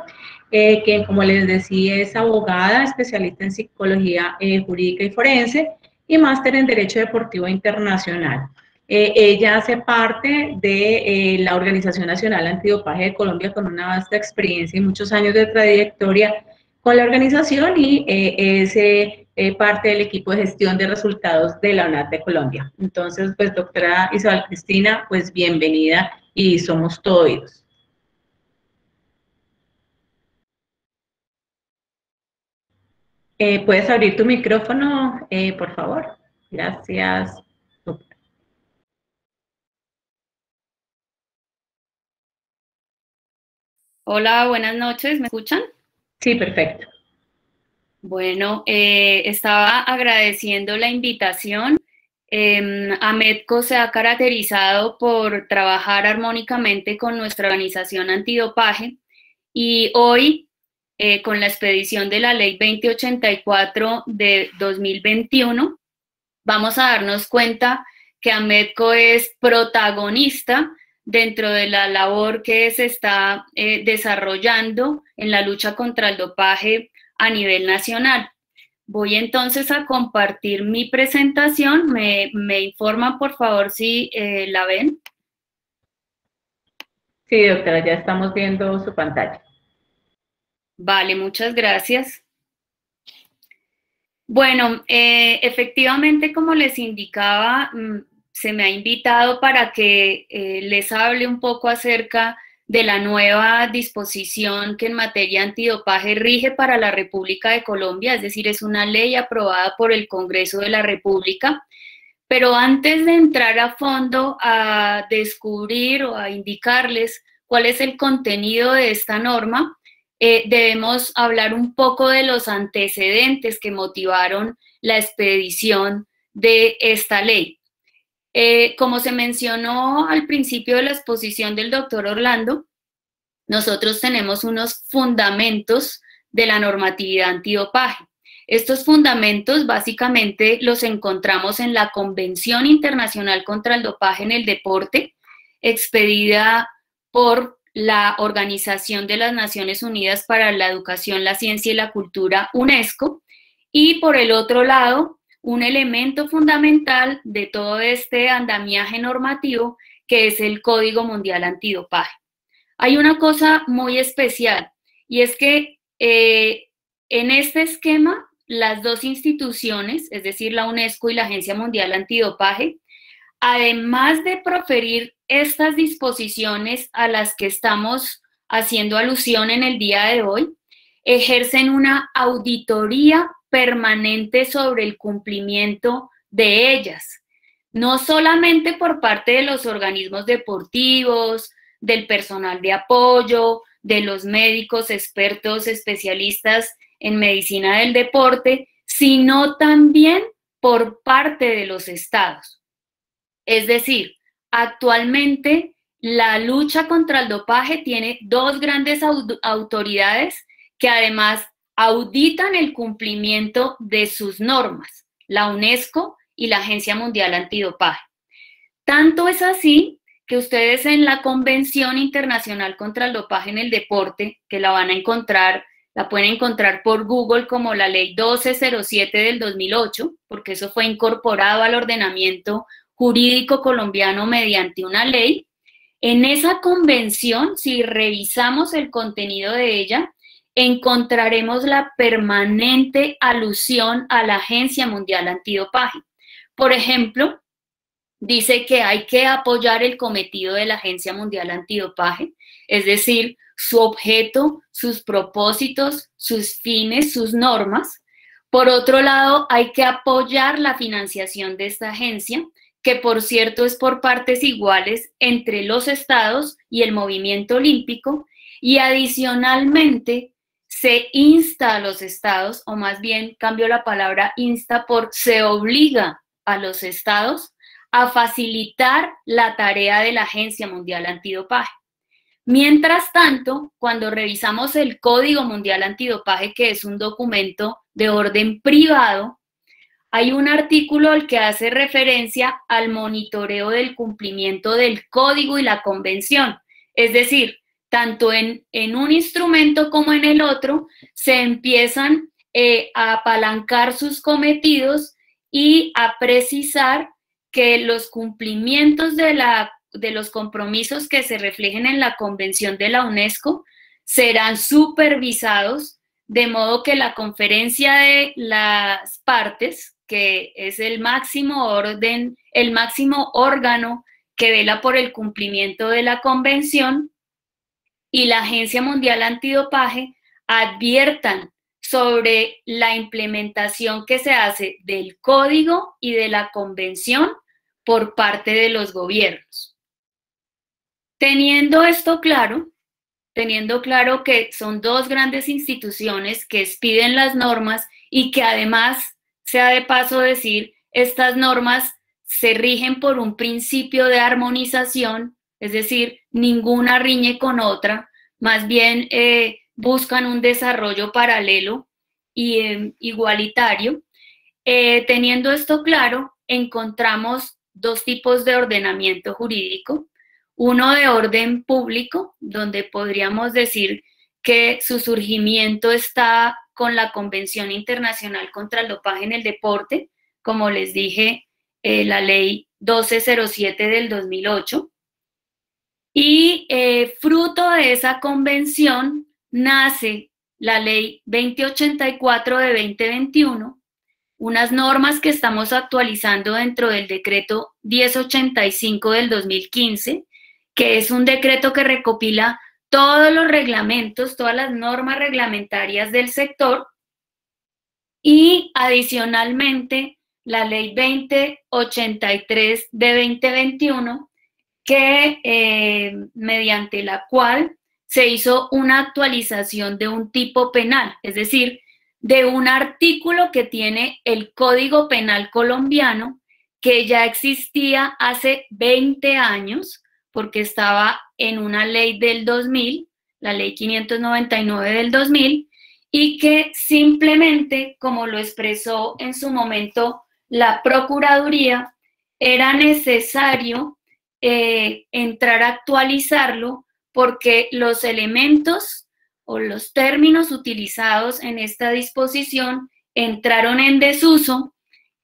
que como les decía es abogada, especialista en psicología jurídica y forense y máster en Derecho Deportivo Internacional. Ella hace parte de la Organización Nacional Antidopaje de Colombia con una vasta experiencia y muchos años de trayectoria con la organización y es parte del equipo de gestión de resultados de la ONAT de Colombia. Entonces, pues, doctora Isabel Cristina, pues, bienvenida y somos todo oídos. ¿Puedes abrir tu micrófono, por favor? Gracias. Hola, buenas noches, ¿me escuchan? Sí, perfecto. Bueno, estaba agradeciendo la invitación. AMEDCO se ha caracterizado por trabajar armónicamente con nuestra organización antidopaje y hoy, con la expedición de la Ley 2084 de 2021, vamos a darnos cuenta que AMEDCO es protagonista dentro de la labor que se está desarrollando en la lucha contra el dopaje a nivel nacional. Voy entonces a compartir mi presentación. ¿Me informan, por favor, si la ven? Sí, doctora, ya estamos viendo su pantalla. Vale, muchas gracias. Bueno, efectivamente, como les indicaba, se me ha invitado para que les hable un poco acerca de la nueva disposición que en materia antidopaje rige para la República de Colombia, es decir, es una ley aprobada por el Congreso de la República. Pero antes de entrar a fondo a descubrir o a indicarles cuál es el contenido de esta norma, debemos hablar un poco de los antecedentes que motivaron la expedición de esta ley. Como se mencionó al principio de la exposición del doctor Orlando, nosotros tenemos unos fundamentos de la normatividad antidopaje. Estos fundamentos básicamente los encontramos en la Convención Internacional contra el Dopaje en el Deporte, expedida por la Organización de las Naciones Unidas para la Educación, la Ciencia y la Cultura, UNESCO, y por el otro lado, un elemento fundamental de todo este andamiaje normativo que es el Código Mundial Antidopaje. Hay una cosa muy especial y es que en este esquema las dos instituciones, es decir, la UNESCO y la Agencia Mundial Antidopaje, además de proferir estas disposiciones a las que estamos haciendo alusión en el día de hoy, ejercen una auditoría permanente sobre el cumplimiento de ellas. no solamente por parte de los organismos deportivos, del personal de apoyo, de los médicos, expertos, especialistas en medicina del deporte, sino también por parte de los estados. Es decir, actualmente la lucha contra el dopaje tiene dos grandes autoridades que además auditan el cumplimiento de sus normas, la UNESCO y la Agencia Mundial Antidopaje. Tanto es así que ustedes en la Convención Internacional contra el Dopaje en el Deporte, que la van a encontrar, la pueden encontrar por Google como la Ley 1207 del 2008, porque eso fue incorporado al ordenamiento jurídico colombiano mediante una ley. En esa convención, si revisamos el contenido de ella, encontraremos la permanente alusión a la Agencia Mundial Antidopaje. Por ejemplo, dice que hay que apoyar el cometido de la Agencia Mundial Antidopaje, es decir, su objeto, sus propósitos, sus fines, sus normas. Por otro lado, hay que apoyar la financiación de esta agencia, que por cierto es por partes iguales entre los estados y el movimiento olímpico, y adicionalmente se insta a los estados, o más bien cambio la palabra insta por se obliga a los estados a facilitar la tarea de la Agencia Mundial Antidopaje. Mientras tanto, cuando revisamos el Código Mundial Antidopaje, que es un documento de orden privado, hay un artículo al que hace referencia al monitoreo del cumplimiento del código y la convención. Es decir, tanto en un instrumento como en el otro, se empiezan a apalancar sus cometidos y a precisar que los cumplimientos de los compromisos que se reflejen en la Convención de la UNESCO serán supervisados, de modo que la conferencia de las partes, que es el máximo órgano que vela por el cumplimiento de la Convención, y la Agencia Mundial Antidopaje adviertan sobre la implementación que se hace del código y de la convención por parte de los gobiernos. Teniendo esto claro, teniendo claro que son dos grandes instituciones que expiden las normas y que además, sea de paso decir, estas normas se rigen por un principio de armonización, es decir, ninguna riñe con otra, más bien buscan un desarrollo paralelo y igualitario. Teniendo esto claro, encontramos dos tipos de ordenamiento jurídico. Uno de orden público, donde podríamos decir que su surgimiento está con la Convención Internacional contra el Dopaje en el Deporte, como les dije, la Ley 1207 del 2008. Y fruto de esa convención nace la Ley 2084 de 2021, unas normas que estamos actualizando dentro del decreto 1085 del 2015, que es un decreto que recopila todos los reglamentos, todas las normas reglamentarias del sector, y adicionalmente la Ley 2083 de 2021, que mediante la cual se hizo una actualización de un tipo penal, es decir, de un artículo que tiene el Código Penal colombiano, que ya existía hace 20 años, porque estaba en una ley del 2000, la ley 599 del 2000, y que simplemente, como lo expresó en su momento la Procuraduría, era necesario entrar a actualizarlo porque los elementos o los términos utilizados en esta disposición entraron en desuso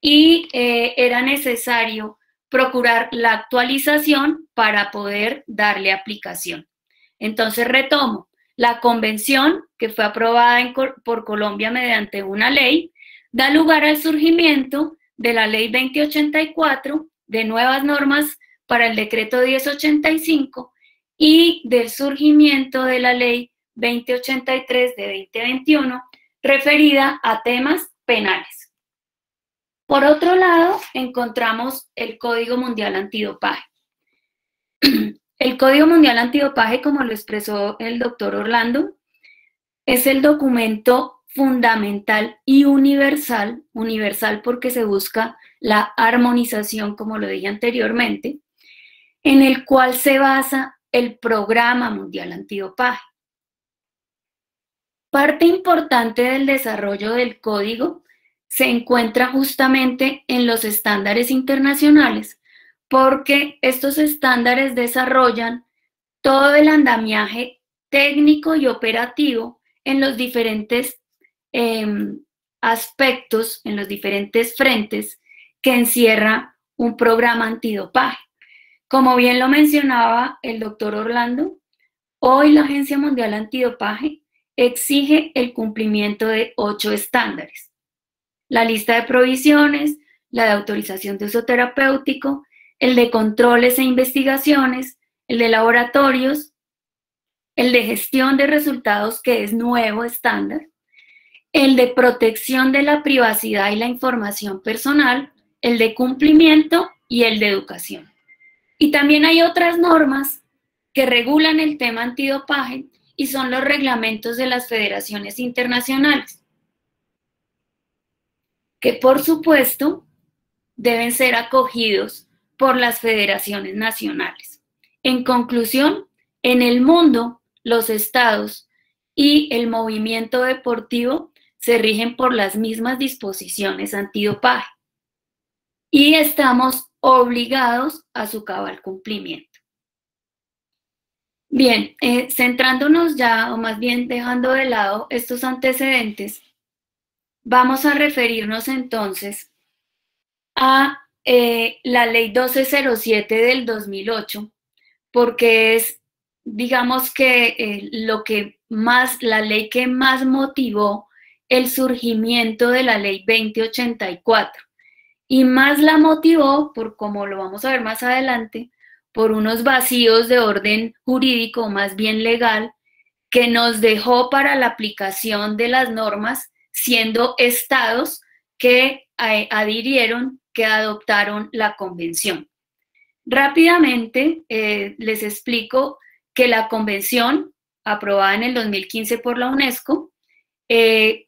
y era necesario procurar la actualización para poder darle aplicación. Entonces retomo, la convención que fue aprobada por Colombia mediante una ley da lugar al surgimiento de la Ley 2084, de nuevas normas para el decreto 1085 y del surgimiento de la Ley 2083 de 2021 referida a temas penales. Por otro lado, encontramos el Código Mundial Antidopaje. El Código Mundial Antidopaje, como lo expresó el doctor Orlando, es el documento fundamental y universal porque se busca la armonización, como lo dije anteriormente, en el cual se basa el Programa Mundial Antidopaje. Parte importante del desarrollo del código se encuentra justamente en los estándares internacionales, porque estos estándares desarrollan todo el andamiaje técnico y operativo en los diferentes aspectos, en los diferentes frentes que encierra un programa antidopaje. Como bien lo mencionaba el doctor Orlando, hoy la Agencia Mundial Antidopaje exige el cumplimiento de 8 estándares. La lista de provisiones, la de autorización de uso terapéutico, el de controles e investigaciones, el de laboratorios, el de gestión de resultados, que es nuevo estándar, el de protección de la privacidad y la información personal, el de cumplimiento y el de educación. Y también hay otras normas que regulan el tema antidopaje y son los reglamentos de las federaciones internacionales, que por supuesto deben ser acogidos por las federaciones nacionales. En conclusión, en el mundo, los estados y el movimiento deportivo se rigen por las mismas disposiciones antidopaje y estamos obligados a su cabal cumplimiento. Bien, centrándonos ya, o más bien dejando de lado estos antecedentes, vamos a referirnos entonces a la Ley 1207 del 2008, porque es, digamos que la ley que más motivó el surgimiento de la Ley 2084, y más la motivó, por como lo vamos a ver más adelante, por unos vacíos de orden jurídico, más bien legal, que nos dejó para la aplicación de las normas, siendo estados que adhirieron, que adoptaron la convención. Rápidamente les explico que la convención, aprobada en el 2015 por la UNESCO,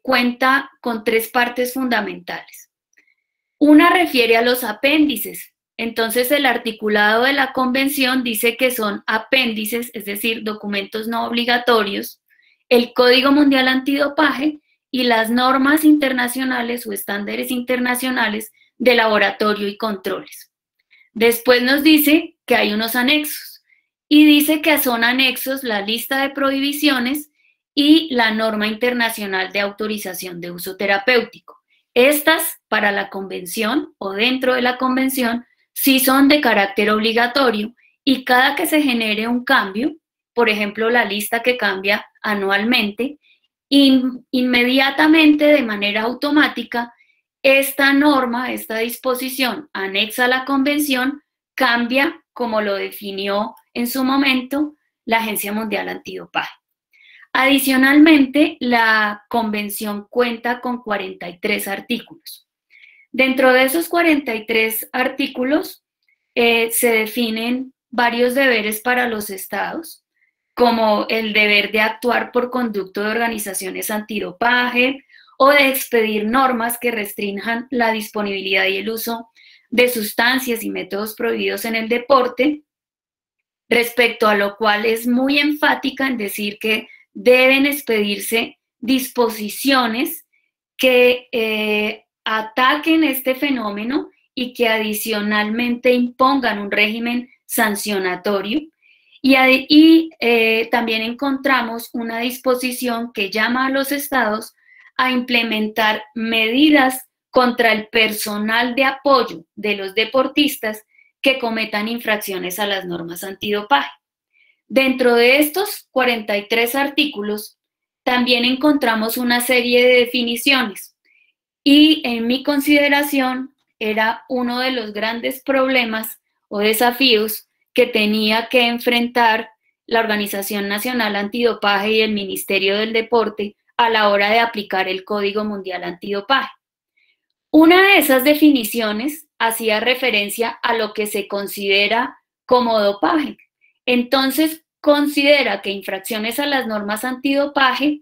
cuenta con 3 partes fundamentales. Una refiere a los apéndices. Entonces, el articulado de la convención dice que son apéndices, es decir, documentos no obligatorios, el Código Mundial Antidopaje y las normas internacionales o estándares internacionales de laboratorio y controles. Después nos dice que hay unos anexos y dice que son anexos la lista de prohibiciones y la norma internacional de autorización de uso terapéutico. Estas, para la convención o dentro de la convención, sí son de carácter obligatorio y cada que se genere un cambio, por ejemplo, la lista que cambia anualmente, inmediatamente, de manera automática, esta norma, esta disposición anexa a la convención, cambia como lo definió en su momento la Agencia Mundial Antidopaje. Adicionalmente, la convención cuenta con 43 artículos. Dentro de esos 43 artículos se definen varios deberes para los estados, como el deber de actuar por conducto de organizaciones antidopaje o de expedir normas que restrinjan la disponibilidad y el uso de sustancias y métodos prohibidos en el deporte, respecto a lo cual es muy enfática en decir que deben expedirse disposiciones que ataquen este fenómeno y que adicionalmente impongan un régimen sancionatorio. Y también encontramos una disposición que llama a los estados a implementar medidas contra el personal de apoyo de los deportistas que cometan infracciones a las normas antidopaje. Dentro de estos 43 artículos también encontramos una serie de definiciones y en mi consideración era uno de los grandes problemas o desafíos que tenía que enfrentar la Organización Nacional Antidopaje y el Ministerio del Deporte a la hora de aplicar el Código Mundial Antidopaje. Una de esas definiciones hacía referencia a lo que se considera como dopaje. Entonces, considera que infracciones a las normas antidopaje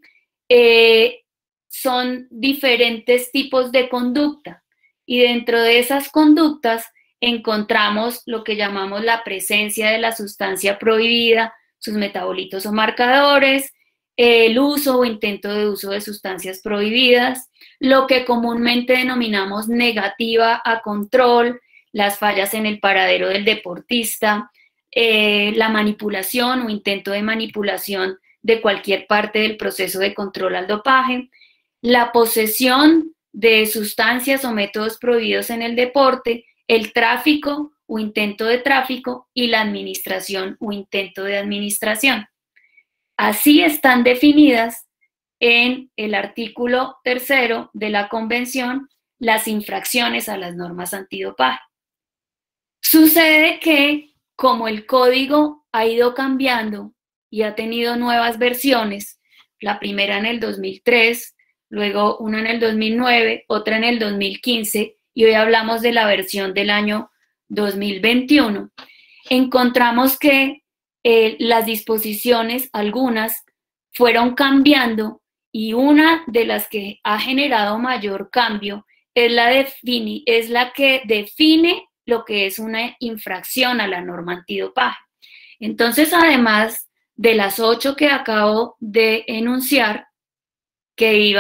son diferentes tipos de conducta, y dentro de esas conductas encontramos lo que llamamos la presencia de la sustancia prohibida, sus metabolitos o marcadores, el uso o intento de uso de sustancias prohibidas, lo que comúnmente denominamos negativa a control, las fallas en el paradero del deportista, la manipulación o intento de manipulación de cualquier parte del proceso de control al dopaje, la posesión de sustancias o métodos prohibidos en el deporte, el tráfico o intento de tráfico y la administración o intento de administración. Así están definidas en el artículo 3 de la Convención las infracciones a las normas antidopaje. Sucede que, como el código ha ido cambiando y ha tenido nuevas versiones, la primera en el 2003, luego una en el 2009, otra en el 2015, y hoy hablamos de la versión del año 2021, encontramos que las disposiciones, algunas, fueron cambiando, y una de las que ha generado mayor cambio es la que define lo que es una infracción a la norma antidopaje. Entonces, además de las 8 que acabo de enunciar, que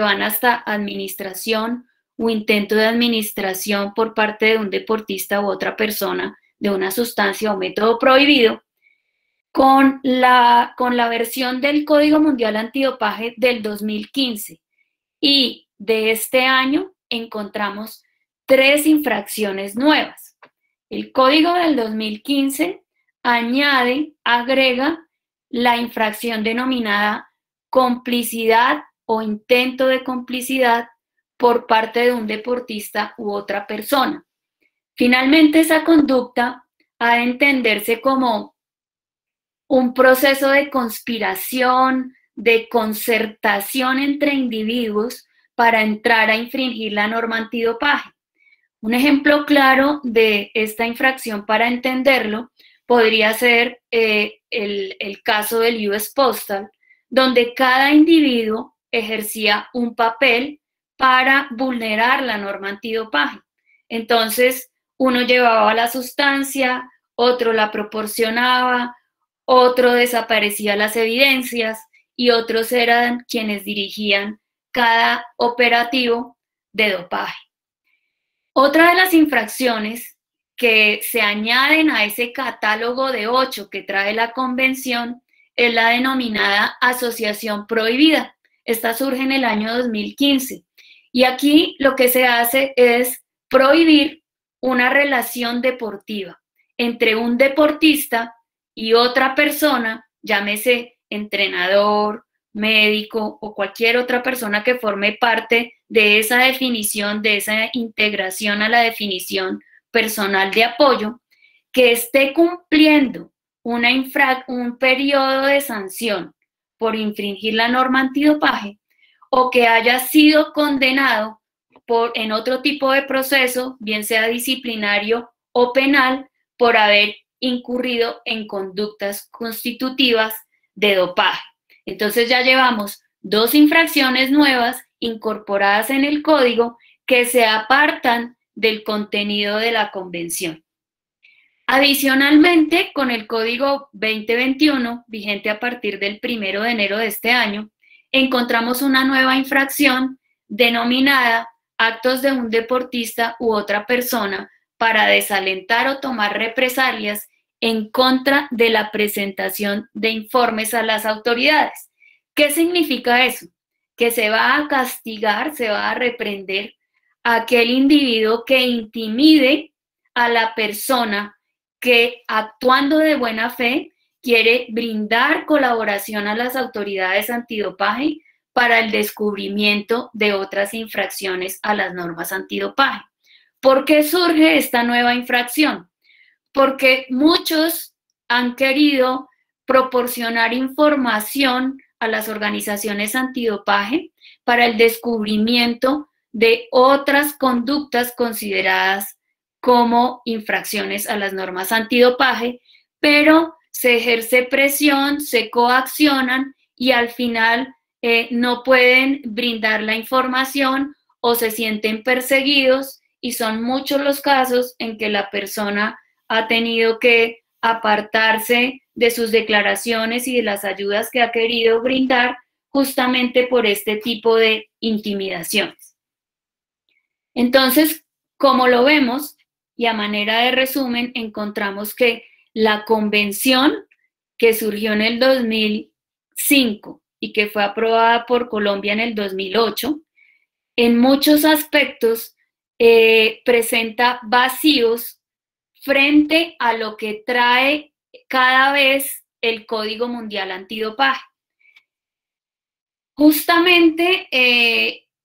van hasta administración o intento de administración por parte de un deportista u otra persona de una sustancia o método prohibido, con la versión del Código Mundial Antidopaje del 2015 y de este año encontramos 3 infracciones nuevas. El Código del 2015 agrega la infracción denominada complicidad o intento de complicidad por parte de un deportista u otra persona. Finalmente, esa conducta ha de entenderse como un proceso de conspiración, de concertación entre individuos para entrar a infringir la norma antidopaje. Un ejemplo claro de esta infracción, para entenderlo, podría ser el caso del US Postal, donde cada individuo ejercía un papel para vulnerar la norma antidopaje. Entonces, uno llevaba la sustancia, otro la proporcionaba, otro desaparecía las evidencias y otros eran quienes dirigían cada operativo de dopaje. Otra de las infracciones que se añaden a ese catálogo de 8 que trae la Convención es la denominada asociación prohibida. Esta surge en el año 2015 y aquí lo que se hace es prohibir una relación deportiva entre un deportista y otra persona, llámese entrenador, médico o cualquier otra persona que forme parte de esa definición, de esa integración a la definición personal de apoyo, que esté cumpliendo un periodo de sanción por infringir la norma antidopaje o que haya sido condenado en otro tipo de proceso, bien sea disciplinario o penal, por haber incurrido en conductas constitutivas de dopaje. Entonces ya llevamos 2 infracciones nuevas incorporadas en el código que se apartan del contenido de la Convención. Adicionalmente, con el Código 2021, vigente a partir del 1 de enero de este año, encontramos una nueva infracción denominada actos de un deportista u otra persona para desalentar o tomar represalias en contra de la presentación de informes a las autoridades. ¿Qué significa eso? Que se va a castigar, se va a reprender a aquel individuo que intimide a la persona que, actuando de buena fe, quiere brindar colaboración a las autoridades antidopaje para el descubrimiento de otras infracciones a las normas antidopaje. ¿Por qué surge esta nueva infracción? Porque muchos han querido proporcionar información a las organizaciones antidopaje para el descubrimiento de otras conductas consideradas como infracciones a las normas antidopaje, pero se ejerce presión, se coaccionan y al final no pueden brindar la información o se sienten perseguidos, y son muchos los casos en que la persona ha tenido que apartarse de sus declaraciones y de las ayudas que ha querido brindar justamente por este tipo de intimidaciones. Entonces, como lo vemos, y a manera de resumen, encontramos que la convención que surgió en el 2005 y que fue aprobada por Colombia en el 2008, en muchos aspectos presenta vacíos frente a lo que trae cada vez el Código Mundial Antidopaje. Justamente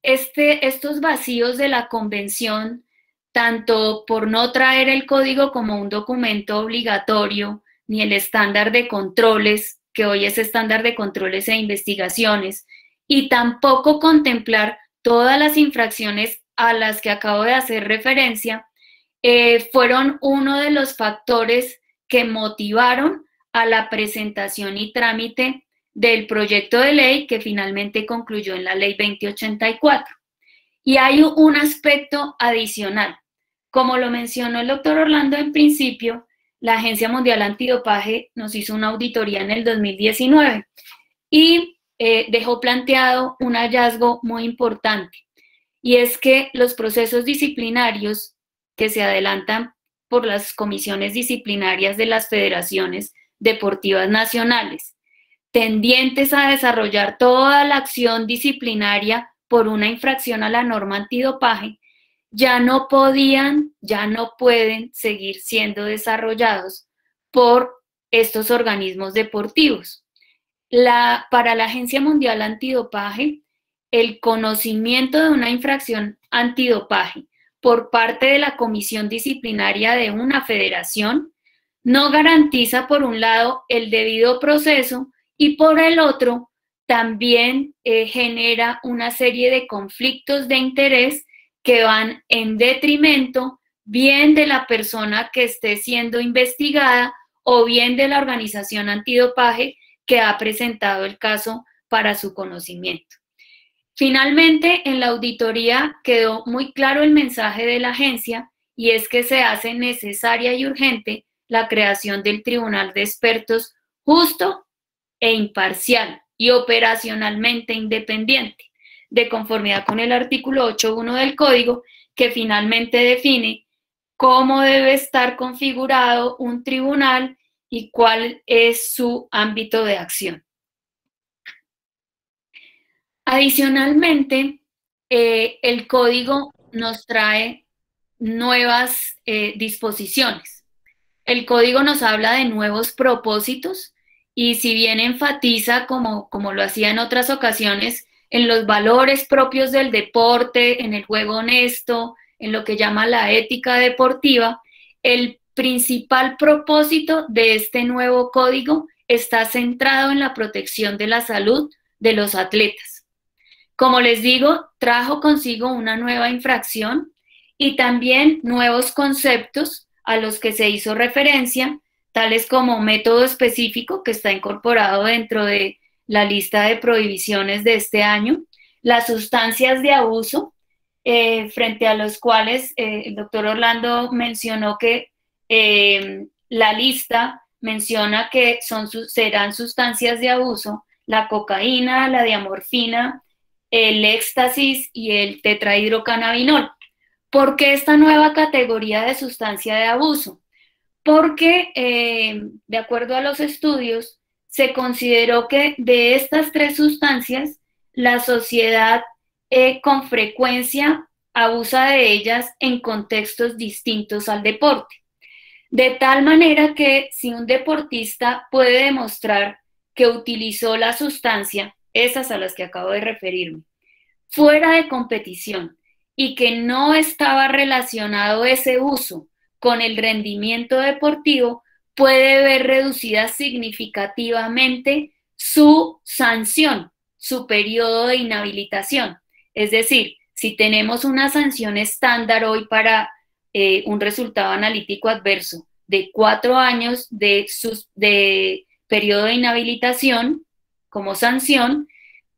estos vacíos de la convención, tanto por no traer el código como un documento obligatorio, ni el estándar de controles, que hoy es estándar de controles e investigaciones, y tampoco contemplar todas las infracciones a las que acabo de hacer referencia, fueron uno de los factores que motivaron a la presentación y trámite del proyecto de ley que finalmente concluyó en la Ley 2084. Y hay un aspecto adicional. Como lo mencionó el doctor Orlando en principio, la Agencia Mundial Antidopaje nos hizo una auditoría en el 2019 y dejó planteado un hallazgo muy importante, y es que los procesos disciplinarios que se adelantan por las comisiones disciplinarias de las federaciones deportivas nacionales, tendientes a desarrollar toda la acción disciplinaria por una infracción a la norma antidopaje, ya no pueden seguir siendo desarrollados por estos organismos deportivos. Para la Agencia Mundial Antidopaje, el conocimiento de una infracción antidopaje por parte de la comisión disciplinaria de una federación no garantiza, por un lado, el debido proceso, y por el otro, también genera una serie de conflictos de interés que van en detrimento bien de la persona que esté siendo investigada o bien de la organización antidopaje que ha presentado el caso para su conocimiento. Finalmente, en la auditoría quedó muy claro el mensaje de la agencia, y es que se hace necesaria y urgente la creación del Tribunal de Expertos justo e imparcial y operacionalmente independiente, de conformidad con el artículo 8.1 del Código, que finalmente define cómo debe estar configurado un tribunal y cuál es su ámbito de acción. Adicionalmente, el Código nos trae nuevas disposiciones. El Código nos habla de nuevos propósitos, y si bien enfatiza, como lo hacía en otras ocasiones, en los valores propios del deporte, en el juego honesto, en lo que llama la ética deportiva, el principal propósito de este nuevo código está centrado en la protección de la salud de los atletas. Como les digo, trajo consigo una nueva infracción y también nuevos conceptos a los que se hizo referencia, tales como método específico, que está incorporado dentro de la lista de prohibiciones de este año, las sustancias de abuso, frente a los cuales el doctor Orlando mencionó que la lista menciona que serán sustancias de abuso, la cocaína, la diamorfina, el éxtasis y el tetrahidrocannabinol. ¿Por qué esta nueva categoría de sustancia de abuso? Porque, de acuerdo a los estudios, se consideró que de estas tres sustancias, la sociedad con frecuencia abusa de ellas en contextos distintos al deporte. De tal manera que si un deportista puede demostrar que utilizó la sustancia, esas a las que acabo de referirme, fuera de competición, y que no estaba relacionado ese uso con el rendimiento deportivo, puede ver reducida significativamente su sanción, su periodo de inhabilitación. Es decir, Si tenemos una sanción estándar hoy para un resultado analítico adverso de 4 años de periodo de inhabilitación como sanción,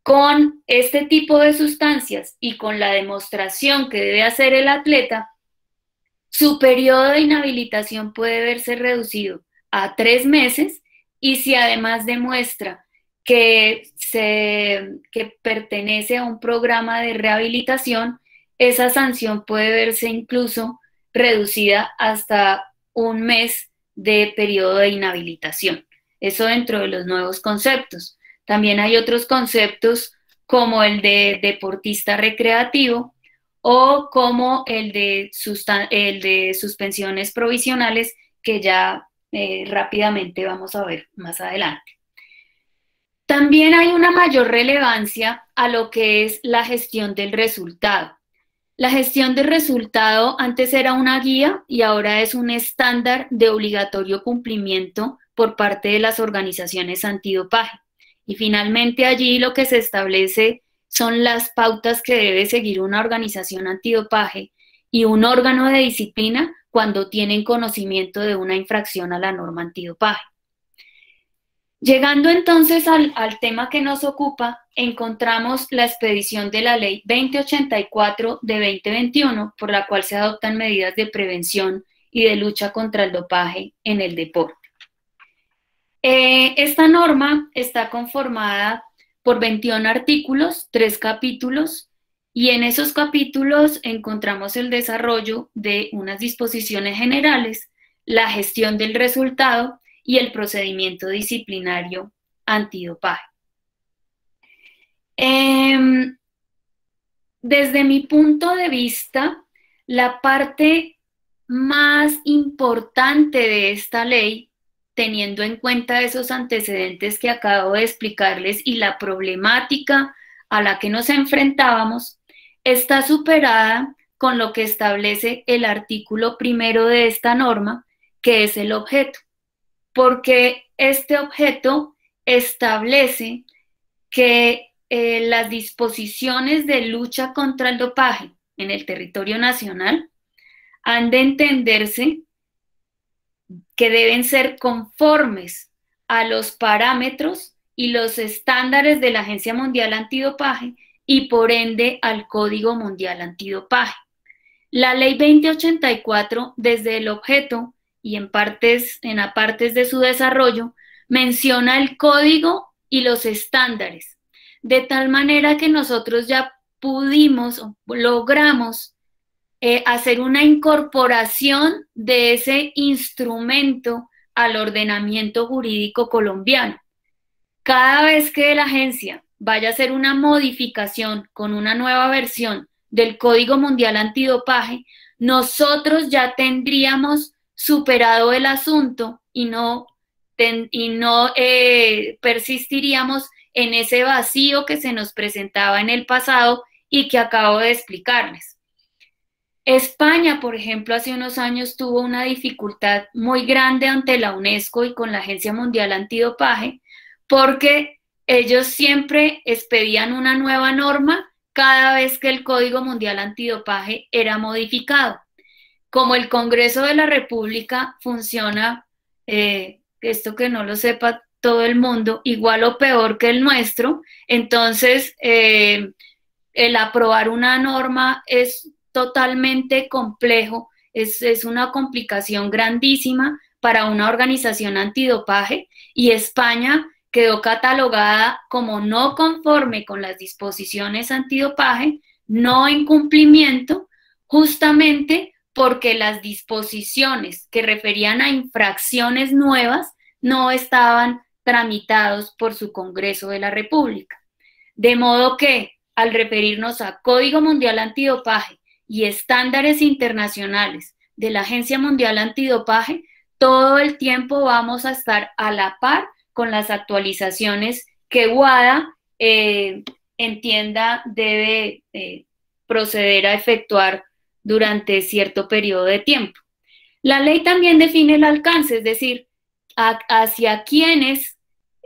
con este tipo de sustancias y con la demostración que debe hacer el atleta, su periodo de inhabilitación puede verse reducido a 3 meses, y si además demuestra que pertenece a un programa de rehabilitación, esa sanción puede verse incluso reducida hasta 1 mes de periodo de inhabilitación. Eso dentro de los nuevos conceptos. También hay otros conceptos como el de deportista recreativo o como el de suspensiones provisionales, que ya rápidamente vamos a ver más adelante. También hay una mayor relevancia a lo que es la gestión del resultado. La gestión del resultado antes era una guía y ahora es un estándar de obligatorio cumplimiento por parte de las organizaciones antidopaje. Y finalmente allí lo que se establece son las pautas que debe seguir una organización antidopaje y un órgano de disciplina cuando tienen conocimiento de una infracción a la norma antidopaje. Llegando entonces al tema que nos ocupa, encontramos la expedición de la Ley 2084 de 2021, por la cual se adoptan medidas de prevención y de lucha contra el dopaje en el deporte. Esta norma está conformada por 21 artículos, 3 capítulos, y en esos capítulos encontramos el desarrollo de unas disposiciones generales, la gestión del resultado y el procedimiento disciplinario antidopaje. Desde mi punto de vista, la parte más importante de esta ley, teniendo en cuenta esos antecedentes que acabo de explicarles y la problemática a la que nos enfrentábamos, está superada con lo que establece el artículo 1 de esta norma, que es el objeto. Porque este objeto establece que las disposiciones de lucha contra el dopaje en el territorio nacional han de entenderse que deben ser conformes a los parámetros y los estándares de la Agencia Mundial Antidopaje y por ende al Código Mundial Antidopaje. La Ley 2084, desde el objeto y en apartes de su desarrollo, menciona el código y los estándares, de tal manera que nosotros ya logramos hacer una incorporación de ese instrumento al ordenamiento jurídico colombiano. Cada vez que la agencia vaya a hacer una modificación con una nueva versión del Código Mundial Antidopaje, nosotros ya tendríamos superado el asunto y no persistiríamos en ese vacío que se nos presentaba en el pasado y que acabo de explicarles. España, por ejemplo, hace unos años tuvo una dificultad muy grande ante la UNESCO y con la Agencia Mundial Antidopaje, porque ellos siempre expedían una nueva norma cada vez que el Código Mundial Antidopaje era modificado. Como el Congreso de la República funciona, esto que no lo sepa todo el mundo, igual o peor que el nuestro, entonces el aprobar una norma es totalmente complejo, es una complicación grandísima para una organización antidopaje, y España quedó catalogada como no conforme con las disposiciones antidopaje, no en cumplimiento, justamente porque las disposiciones que referían a infracciones nuevas no estaban tramitados por su Congreso de la República. De modo que, al referirnos a Código Mundial Antidopaje y estándares internacionales de la Agencia Mundial Antidopaje, todo el tiempo vamos a estar a la par con las actualizaciones que WADA entienda debe proceder a efectuar durante cierto periodo de tiempo. La ley también define el alcance, es decir, hacia quiénes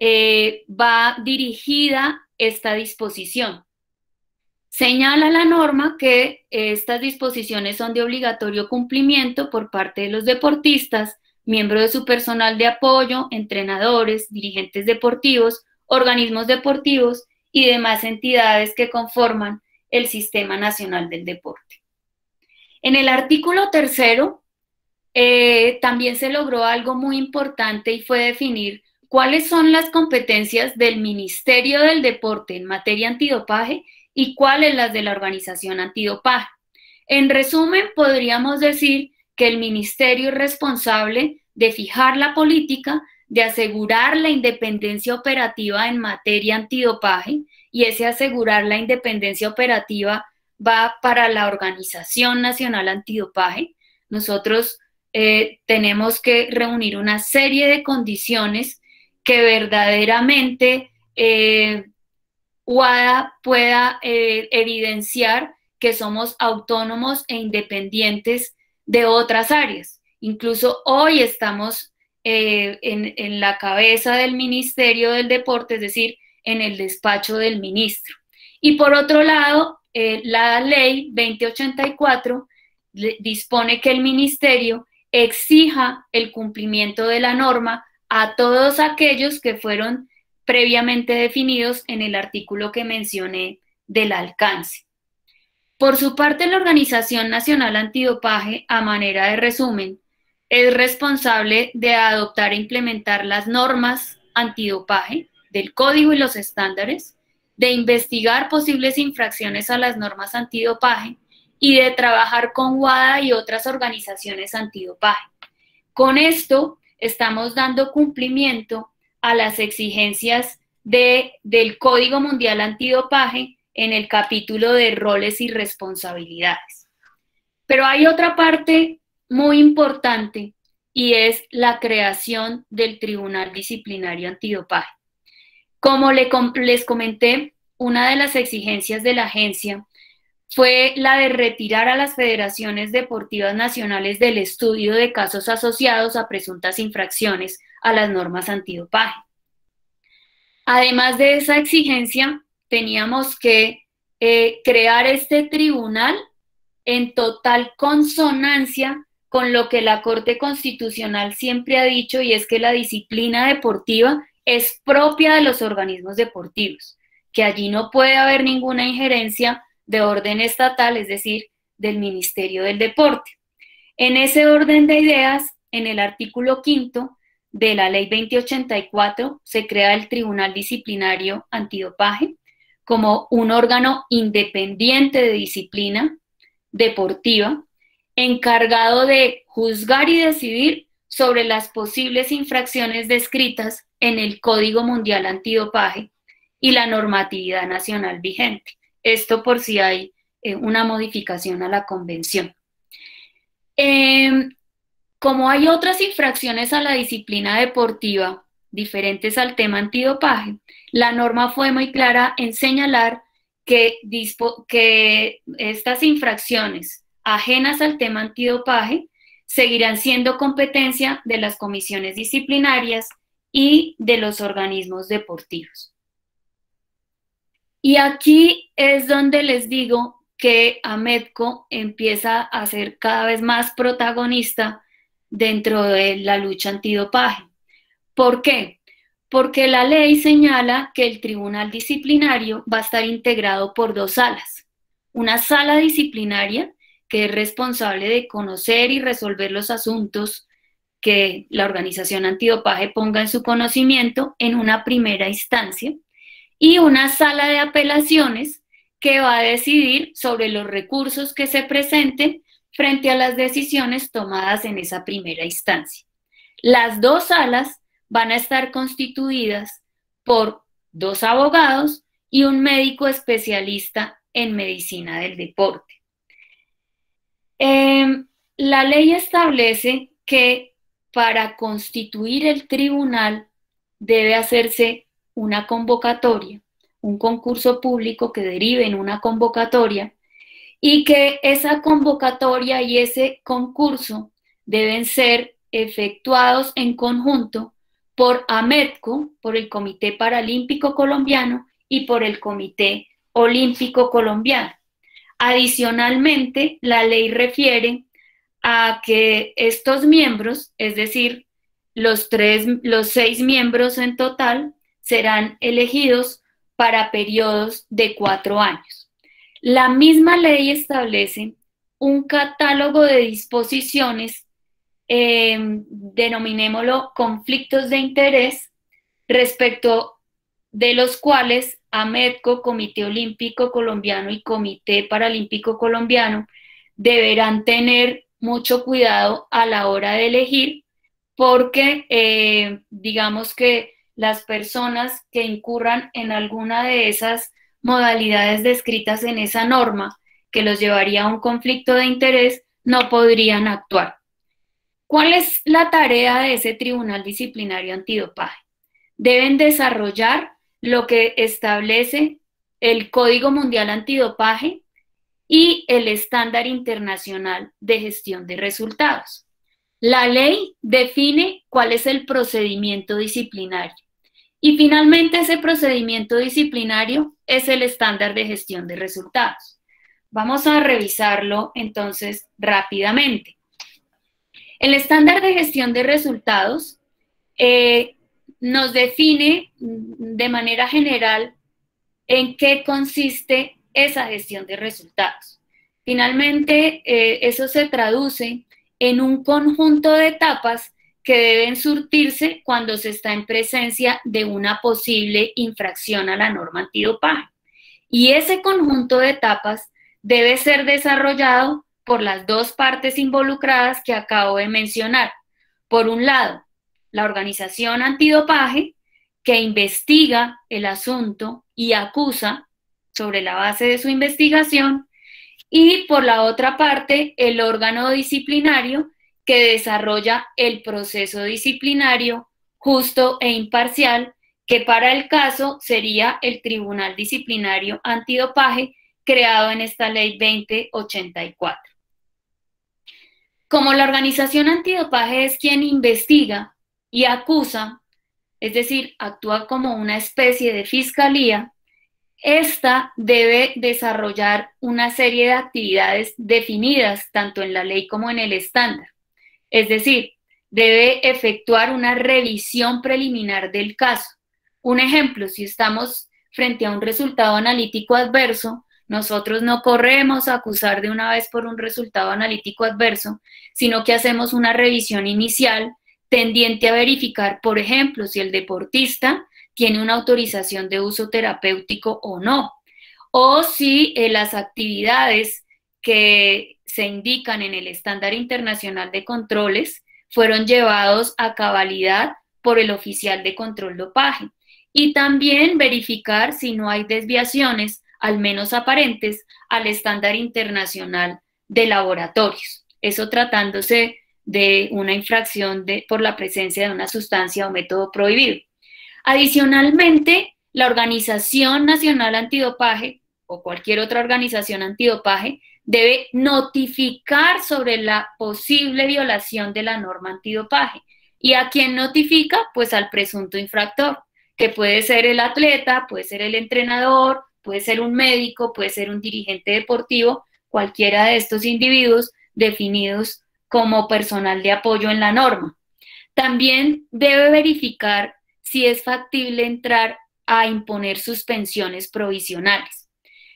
va dirigida esta disposición. Señala la norma que estas disposiciones son de obligatorio cumplimiento por parte de los deportistas, miembros de su personal de apoyo, entrenadores, dirigentes deportivos, organismos deportivos y demás entidades que conforman el Sistema Nacional del Deporte. En el artículo 3º también se logró algo muy importante y fue definir cuáles son las competencias del Ministerio del Deporte en materia antidopaje y cuáles las de la organización antidopaje. En resumen, podríamos decir que el ministerio es responsable de fijar la política, de asegurar la independencia operativa en materia antidopaje, y ese asegurar la independencia operativa va para la Organización Nacional Antidopaje. Nosotros tenemos que reunir una serie de condiciones que verdaderamente WADA pueda evidenciar que somos autónomos e independientes de otras áreas. Incluso hoy estamos en la cabeza del Ministerio del Deporte, es decir, en el despacho del ministro. Y por otro lado, la ley 2084 dispone que el ministerio exija el cumplimiento de la norma a todos aquellos que fueron previamente definidos en el artículo que mencioné del alcance. Por su parte, la Organización Nacional Antidopaje, a manera de resumen, es responsable de adoptar e implementar las normas antidopaje del código y los estándares, de investigar posibles infracciones a las normas antidopaje y de trabajar con WADA y otras organizaciones antidopaje. Con esto estamos dando cumplimiento a las exigencias del Código Mundial Antidopaje en el capítulo de roles y responsabilidades. Pero hay otra parte muy importante y es la creación del Tribunal Disciplinario Antidopaje. Como les comenté, una de las exigencias de la agencia fue la de retirar a las federaciones deportivas nacionales del estudio de casos asociados a presuntas infracciones a las normas antidopaje. Además de esa exigencia, teníamos que crear este tribunal en total consonancia con lo que la Corte Constitucional siempre ha dicho, y es que la disciplina deportiva es propia de los organismos deportivos, que allí no puede haber ninguna injerencia de orden estatal, es decir, del Ministerio del Deporte. En ese orden de ideas, en el artículo 5º de la Ley 2084 se crea el Tribunal Disciplinario Antidopaje como un órgano independiente de disciplina deportiva, encargado de juzgar y decidir sobre las posibles infracciones descritas en el Código Mundial Antidopaje y la normatividad nacional vigente. Esto por si hay una modificación a la convención. Como hay otras infracciones a la disciplina deportiva diferentes al tema antidopaje, la norma fue muy clara en señalar que estas infracciones ajenas al tema antidopaje seguirán siendo competencia de las comisiones disciplinarias y de los organismos deportivos. Y aquí es donde les digo que AMEDCO empieza a ser cada vez más protagonista dentro de la lucha antidopaje. ¿Por qué? Porque la ley señala que el tribunal disciplinario va a estar integrado por dos salas. Una sala disciplinaria, que es responsable de conocer y resolver los asuntos que la organización antidopaje ponga en su conocimiento en una primera instancia, y una sala de apelaciones que va a decidir sobre los recursos que se presenten frente a las decisiones tomadas en esa primera instancia. Las dos salas van a estar constituidas por dos abogados y un médico especialista en medicina del deporte. La ley establece que para constituir el tribunal debe hacerse una convocatoria, un concurso público que derive en una convocatoria, y que esa convocatoria y ese concurso deben ser efectuados en conjunto por AMEDCO, por el Comité Paralímpico Colombiano y por el Comité Olímpico Colombiano. Adicionalmente, la ley refiere a que estos miembros, es decir, los 6 miembros en total, serán elegidos para periodos de 4 años. La misma ley establece un catálogo de disposiciones, denominémoslo conflictos de interés, respecto de los cuales AMETCO, Comité Olímpico Colombiano y Comité Paralímpico Colombiano deberán tener mucho cuidado a la hora de elegir, porque digamos que las personas que incurran en alguna de esas modalidades descritas en esa norma, que los llevaría a un conflicto de interés, no podrían actuar. ¿Cuál es la tarea de ese Tribunal Disciplinario Antidopaje? Deben desarrollar lo que establece el Código Mundial Antidopaje y el Estándar Internacional de Gestión de Resultados. La ley define cuál es el procedimiento disciplinario y finalmente ese procedimiento disciplinario es el Estándar de Gestión de Resultados. Vamos a revisarlo entonces rápidamente. El Estándar de Gestión de Resultados nos define de manera general en qué consiste esa gestión de resultados. Finalmente, eso se traduce en un conjunto de etapas que deben surtirse cuando se está en presencia de una posible infracción a la norma antidopaje. Y ese conjunto de etapas debe ser desarrollado por las dos partes involucradas que acabo de mencionar. Por un lado, la organización antidopaje, que investiga el asunto y acusa sobre la base de su investigación, y por la otra parte, el órgano disciplinario que desarrolla el proceso disciplinario justo e imparcial, que para el caso sería el Tribunal Disciplinario Antidopaje, creado en esta Ley 2084. Como la organización antidopaje es quien investiga y acusa, es decir, actúa como una especie de fiscalía, esta debe desarrollar una serie de actividades definidas tanto en la ley como en el estándar. Es decir, debe efectuar una revisión preliminar del caso. Un ejemplo, si estamos frente a un resultado analítico adverso, nosotros no corremos a acusar de una vez por un resultado analítico adverso, sino que hacemos una revisión inicial tendiente a verificar, por ejemplo, si el deportista tiene una autorización de uso terapéutico o no, o si las actividades que se indican en el Estándar Internacional de Controles fueron llevados a cabalidad por el oficial de control dopaje, y también verificar si no hay desviaciones, al menos aparentes, al Estándar Internacional de Laboratorios. Eso tratándose de una infracción por la presencia de una sustancia o método prohibido. Adicionalmente, la Organización Nacional Antidopaje o cualquier otra organización antidopaje debe notificar sobre la posible violación de la norma antidopaje. ¿Y a quién notifica? Pues al presunto infractor, que puede ser el atleta, puede ser el entrenador, puede ser un médico, puede ser un dirigente deportivo, cualquiera de estos individuos definidos como personal de apoyo en la norma. También debe verificar si es factible entrar a imponer suspensiones provisionales.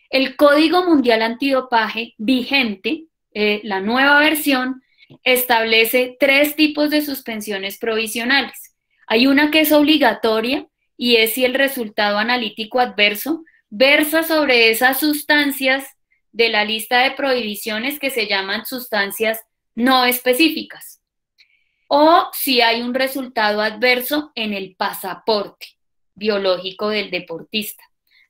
El Código Mundial Antidopaje vigente, la nueva versión, establece 3 tipos de suspensiones provisionales. Hay una que es obligatoria y es si el resultado analítico adverso versa sobre esas sustancias de la lista de prohibiciones que se llaman sustancias no específicas, o si hay un resultado adverso en el pasaporte biológico del deportista.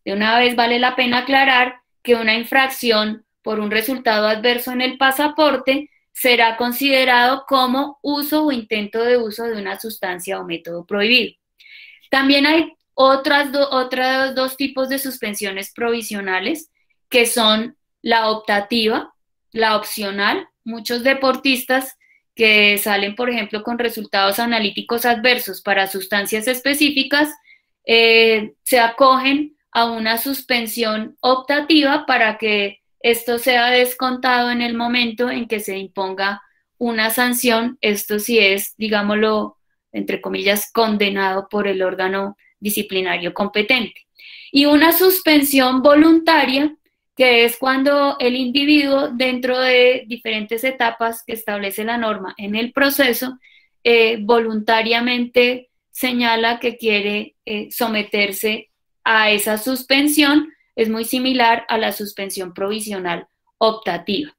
De una vez vale la pena aclarar que una infracción por un resultado adverso en el pasaporte será considerado como uso o intento de uso de una sustancia o método prohibido. También hay otros 2 tipos de suspensiones provisionales, que son la optativa, la opcional. Muchos deportistas que salen, por ejemplo, con resultados analíticos adversos para sustancias específicas, se acogen a una suspensión optativa para que esto sea descontado en el momento en que se imponga una sanción. Esto sí es, digámoslo, entre comillas, condenado por el órgano disciplinario competente. Y una suspensión voluntaria, que es cuando el individuo, dentro de diferentes etapas que establece la norma en el proceso, voluntariamente señala que quiere someterse a esa suspensión. Es muy similar a la suspensión provisional optativa.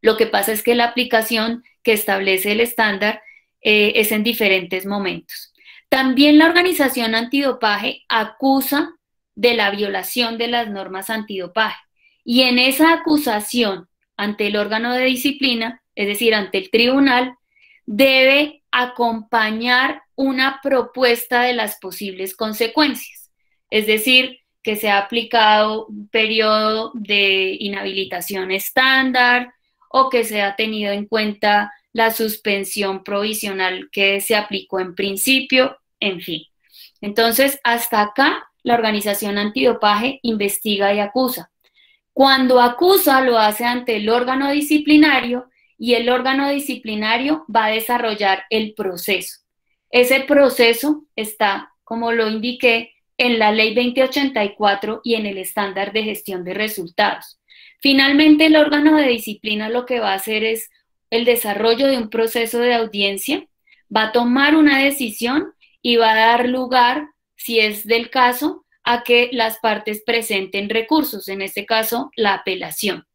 Lo que pasa es que la aplicación que establece el estándar es en diferentes momentos. También la organización antidopaje acusa de la violación de las normas antidopaje, y en esa acusación ante el órgano de disciplina, es decir, ante el tribunal, debe acompañar una propuesta de las posibles consecuencias, es decir, que se ha aplicado un periodo de inhabilitación estándar o que se ha tenido en cuenta la suspensión provisional que se aplicó en principio, en fin. Entonces, hasta acá, la organización antidopaje investiga y acusa. Cuando acusa, lo hace ante el órgano disciplinario, y el órgano disciplinario va a desarrollar el proceso. Ese proceso está, como lo indiqué, en la Ley 2084 y en el estándar de gestión de resultados. Finalmente, el órgano de disciplina lo que va a hacer es el desarrollo de un proceso de audiencia, va a tomar una decisión y va a dar lugar, si es del caso, a que las partes presenten recursos, en este caso, la apelación.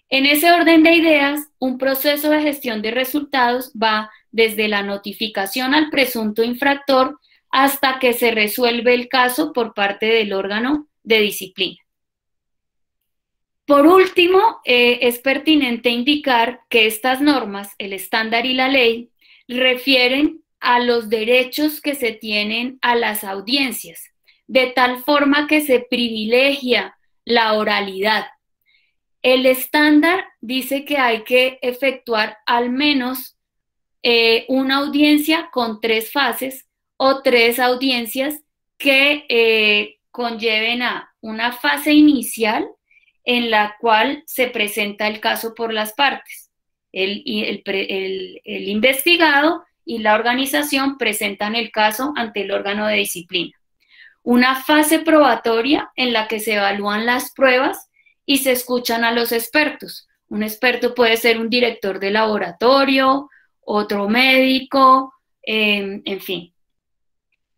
En ese orden de ideas, un proceso de gestión de resultados va desde la notificación al presunto infractor hasta que se resuelve el caso por parte del órgano de disciplina. Por último, es pertinente indicar que estas normas, el estándar y la ley, refieren a los derechos que se tienen a las audiencias, de tal forma que se privilegia la oralidad. El estándar dice que hay que efectuar al menos una audiencia con 3 fases o 3 audiencias que conlleven a una fase inicial en la cual se presenta el caso por las partes. El investigado y la organización presentan el caso ante el órgano de disciplina. Una fase probatoria en la que se evalúan las pruebas y se escuchan a los expertos. Un experto puede ser un director de laboratorio, otro médico, en fin.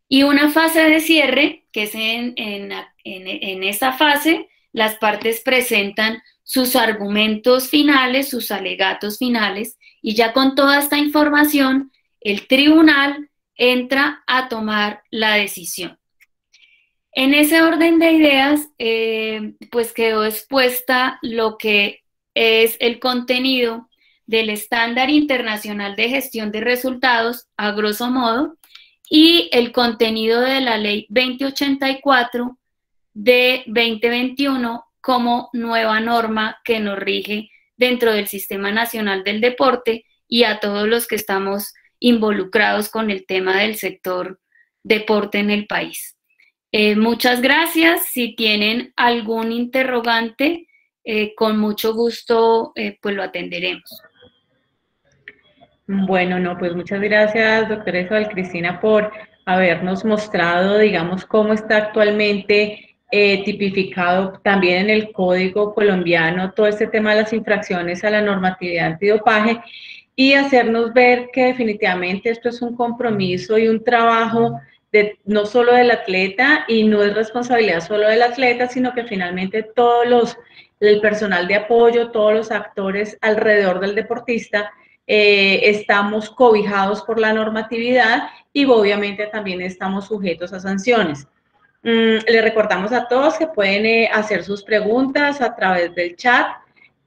Y una fase de cierre, que es en esa fase, las partes presentan sus argumentos finales, sus alegatos finales, y ya con toda esta información, el tribunal entra a tomar la decisión. En ese orden de ideas, pues quedó expuesta lo que es el contenido del Estándar Internacional de Gestión de Resultados, a grosso modo, y el contenido de la Ley 2084 de 2021 como nueva norma que nos rige dentro del Sistema Nacional del Deporte y a todos los que estamos involucrados con el tema del sector deporte en el país. Muchas gracias. Si tienen algún interrogante, con mucho gusto pues lo atenderemos. Bueno, no, pues muchas gracias, doctora Isabel Cristina, por habernos mostrado, digamos, cómo está actualmente tipificado también en el Código colombiano todo este tema de las infracciones a la normatividad antidopaje, y hacernos ver que definitivamente esto es un compromiso y un trabajo no solo del atleta, y no es responsabilidad solo del atleta, sino que finalmente el personal de apoyo, todos los actores alrededor del deportista, estamos cobijados por la normatividad y obviamente también estamos sujetos a sanciones. Les recordamos a todos que pueden hacer sus preguntas a través del chat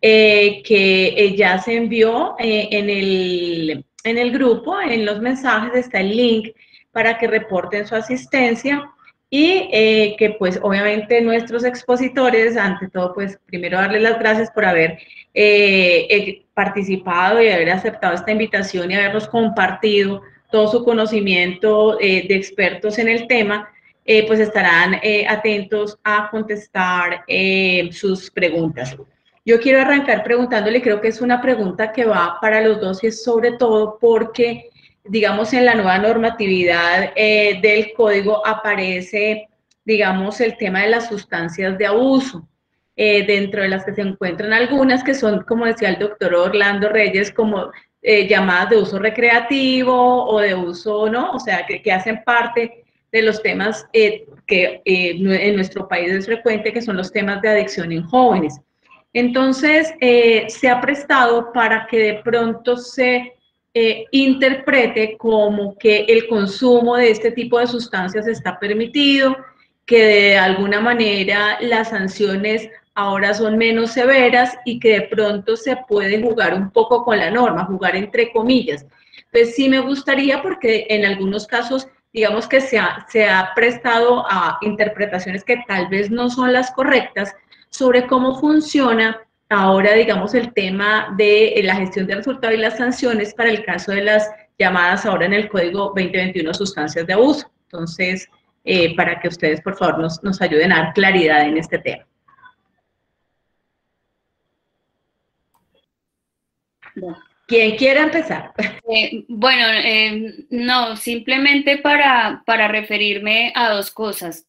que ya se envió en el grupo. En los mensajes está el link para que reporten su asistencia, y que pues obviamente nuestros expositores, ante todo, pues primero darles las gracias por haber participado y haber aceptado esta invitación y habernos compartido todo su conocimiento de expertos en el tema, pues estarán atentos a contestar sus preguntas. Yo quiero arrancar preguntándole, creo que es una pregunta que va para los dos y es sobre todo porque, digamos, en la nueva normatividad del código aparece, digamos, el tema de las sustancias de abuso. Dentro de las que se encuentran algunas que son, como decía el doctor Orlando Reyes, como llamadas de uso recreativo o de uso, ¿no? O sea, que hacen parte de los temas que en nuestro país es frecuente, que son los temas de adicción en jóvenes. Entonces, se ha prestado para que de pronto se interprete como que el consumo de este tipo de sustancias está permitido, que de alguna manera las sanciones ahora son menos severas y que de pronto se puede jugar un poco con la norma, jugar entre comillas. Pues sí me gustaría porque en algunos casos, digamos que se ha prestado a interpretaciones que tal vez no son las correctas sobre cómo funciona ahora, digamos, el tema de la gestión de resultados y las sanciones para el caso de las llamadas ahora en el Código 2021 sustancias de abuso. Entonces, para que ustedes, por favor, nos ayuden a dar claridad en este tema. ¿Quién quiere empezar? No, simplemente para referirme a dos cosas.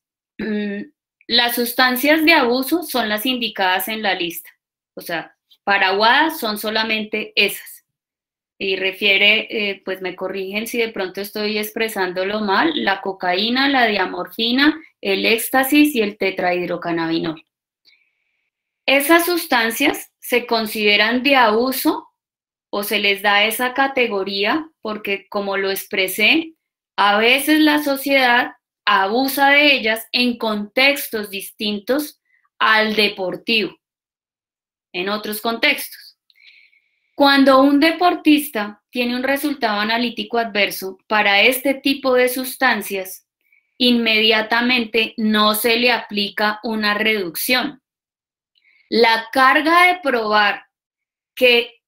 Las sustancias de abuso son las indicadas en la lista. O sea, para WADA son solamente esas. Y refiere, pues me corrigen si de pronto estoy expresándolo mal, la cocaína, la diamorfina, el éxtasis y el tetrahidrocannabinol. Esas sustancias se consideran de abuso o se les da esa categoría porque, como lo expresé, a veces la sociedad abusa de ellas en contextos distintos al deportivo, en otros contextos. Cuando un deportista tiene un resultado analítico adverso para este tipo de sustancias, inmediatamente no se le aplica una reducción. La carga de probar que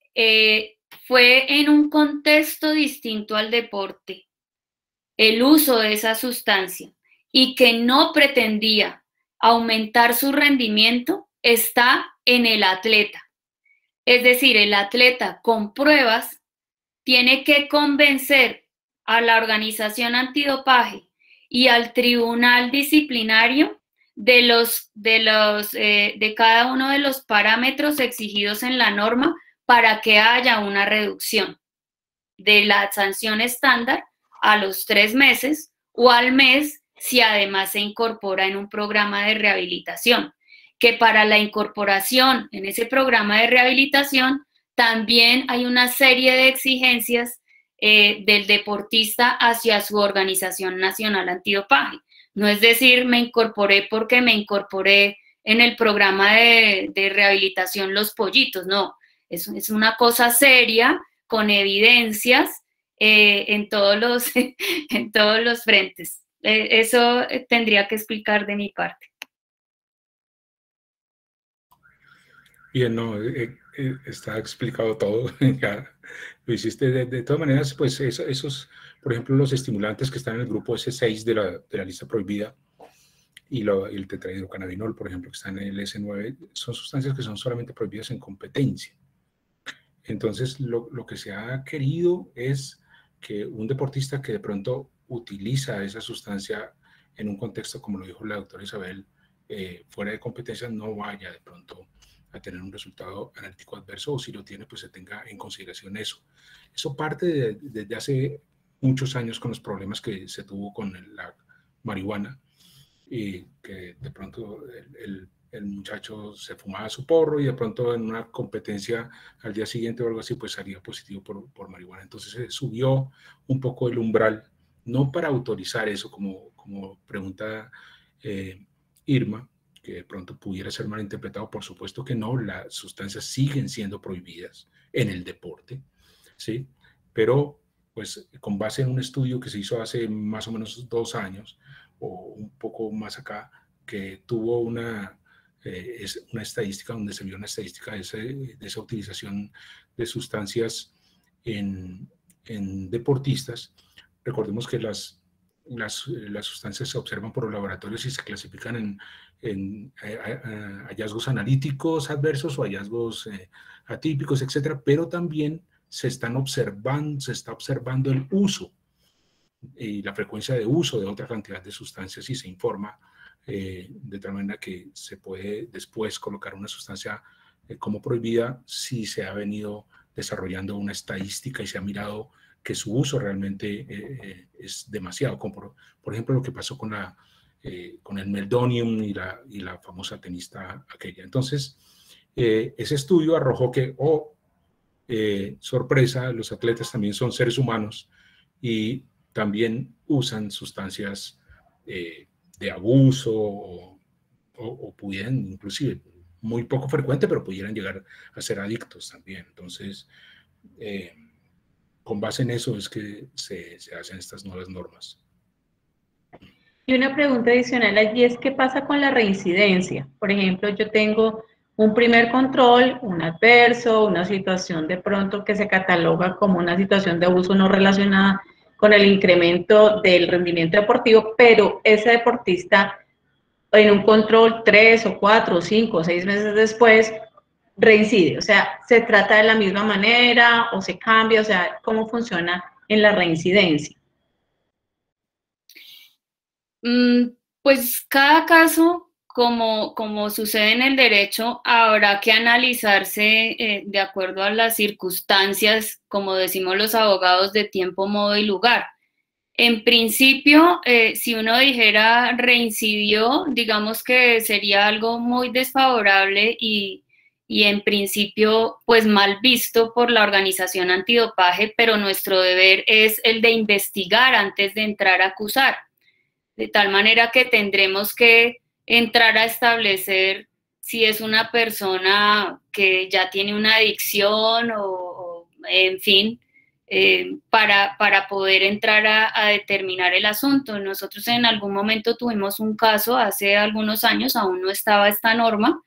fue en un contexto distinto al deporte el uso de esa sustancia y que no pretendía aumentar su rendimiento está en el atleta. Es decir, el atleta con pruebas tiene que convencer a la organización antidopaje y al tribunal disciplinario de cada uno de los parámetros exigidos en la norma para que haya una reducción de la sanción estándar a los 3 meses o al mes si además se incorpora en un programa de rehabilitación, que para la incorporación en ese programa de rehabilitación también hay una serie de exigencias del deportista hacia su organización nacional antidopaje. No es decir, me incorporé porque me incorporé en el programa de rehabilitación Los Pollitos, no. Es una cosa seria, con evidencias en todos los frentes. Eso tendría que explicar de mi parte. Bien, no, está explicado todo, ya lo hiciste. De todas maneras, pues esos, por ejemplo, los estimulantes que están en el grupo S6 de la lista prohibida y el tetrahidrocannabinol, por ejemplo, que está en el S9, son sustancias que son solamente prohibidas en competencia. Entonces, lo que se ha querido es que un deportista que de pronto utiliza esa sustancia en un contexto, como lo dijo la doctora Isabel, fuera de competencia, no vaya de pronto a tener un resultado analítico adverso, o si lo tiene, pues se tenga en consideración eso. Eso parte desde hace muchos años con los problemas que se tuvo con la marihuana, y que de pronto el muchacho se fumaba su porro y de pronto en una competencia al día siguiente o algo así, pues salía positivo por marihuana. Entonces se subió un poco el umbral, no para autorizar eso, como pregunta Irma, que de pronto pudiera ser malinterpretado. Por supuesto que no, las sustancias siguen siendo prohibidas en el deporte, ¿sí? Pero pues con base en un estudio que se hizo hace más o menos 2 años, o un poco más acá, que tuvo una estadística, donde se vio una estadística de esa utilización de sustancias en deportistas. Recordemos que las las sustancias se observan por los laboratorios y se clasifican en hallazgos analíticos adversos o hallazgos atípicos, etcétera, pero también se está observando el uso y la frecuencia de uso de otra cantidad de sustancias y se informa de tal manera que se puede después colocar una sustancia como prohibida si se ha venido desarrollando una estadística y se ha mirado que su uso realmente es demasiado, como por ejemplo lo que pasó con el meldonium y la famosa tenista aquella. Entonces, ese estudio arrojó que, sorpresa, los atletas también son seres humanos y también usan sustancias de abuso o pudieran, inclusive, muy poco frecuente, pero pudieran llegar a ser adictos también. Entonces, con base en eso es que se hacen estas nuevas normas. Y una pregunta adicional allí es, ¿qué pasa con la reincidencia? Por ejemplo, yo tengo un primer control, un adverso, una situación de pronto que se cataloga como una situación de abuso no relacionada con el incremento del rendimiento deportivo, pero ese deportista en un control 3 o 4 o 5 o 6 meses después reincide. O sea, ¿se trata de la misma manera o se cambia? O sea, ¿cómo funciona en la reincidencia? Pues cada caso, como sucede en el derecho, habrá que analizarse de acuerdo a las circunstancias, como decimos los abogados, de tiempo, modo y lugar. En principio, si uno dijera reincidió, digamos que sería algo muy desfavorable y en principio, pues mal visto por la organización antidopaje, pero nuestro deber es el de investigar antes de entrar a acusar. De tal manera que tendremos que entrar a establecer si es una persona que ya tiene una adicción o en fin, para poder entrar a determinar el asunto. Nosotros en algún momento tuvimos un caso hace algunos años, aún no estaba esta norma,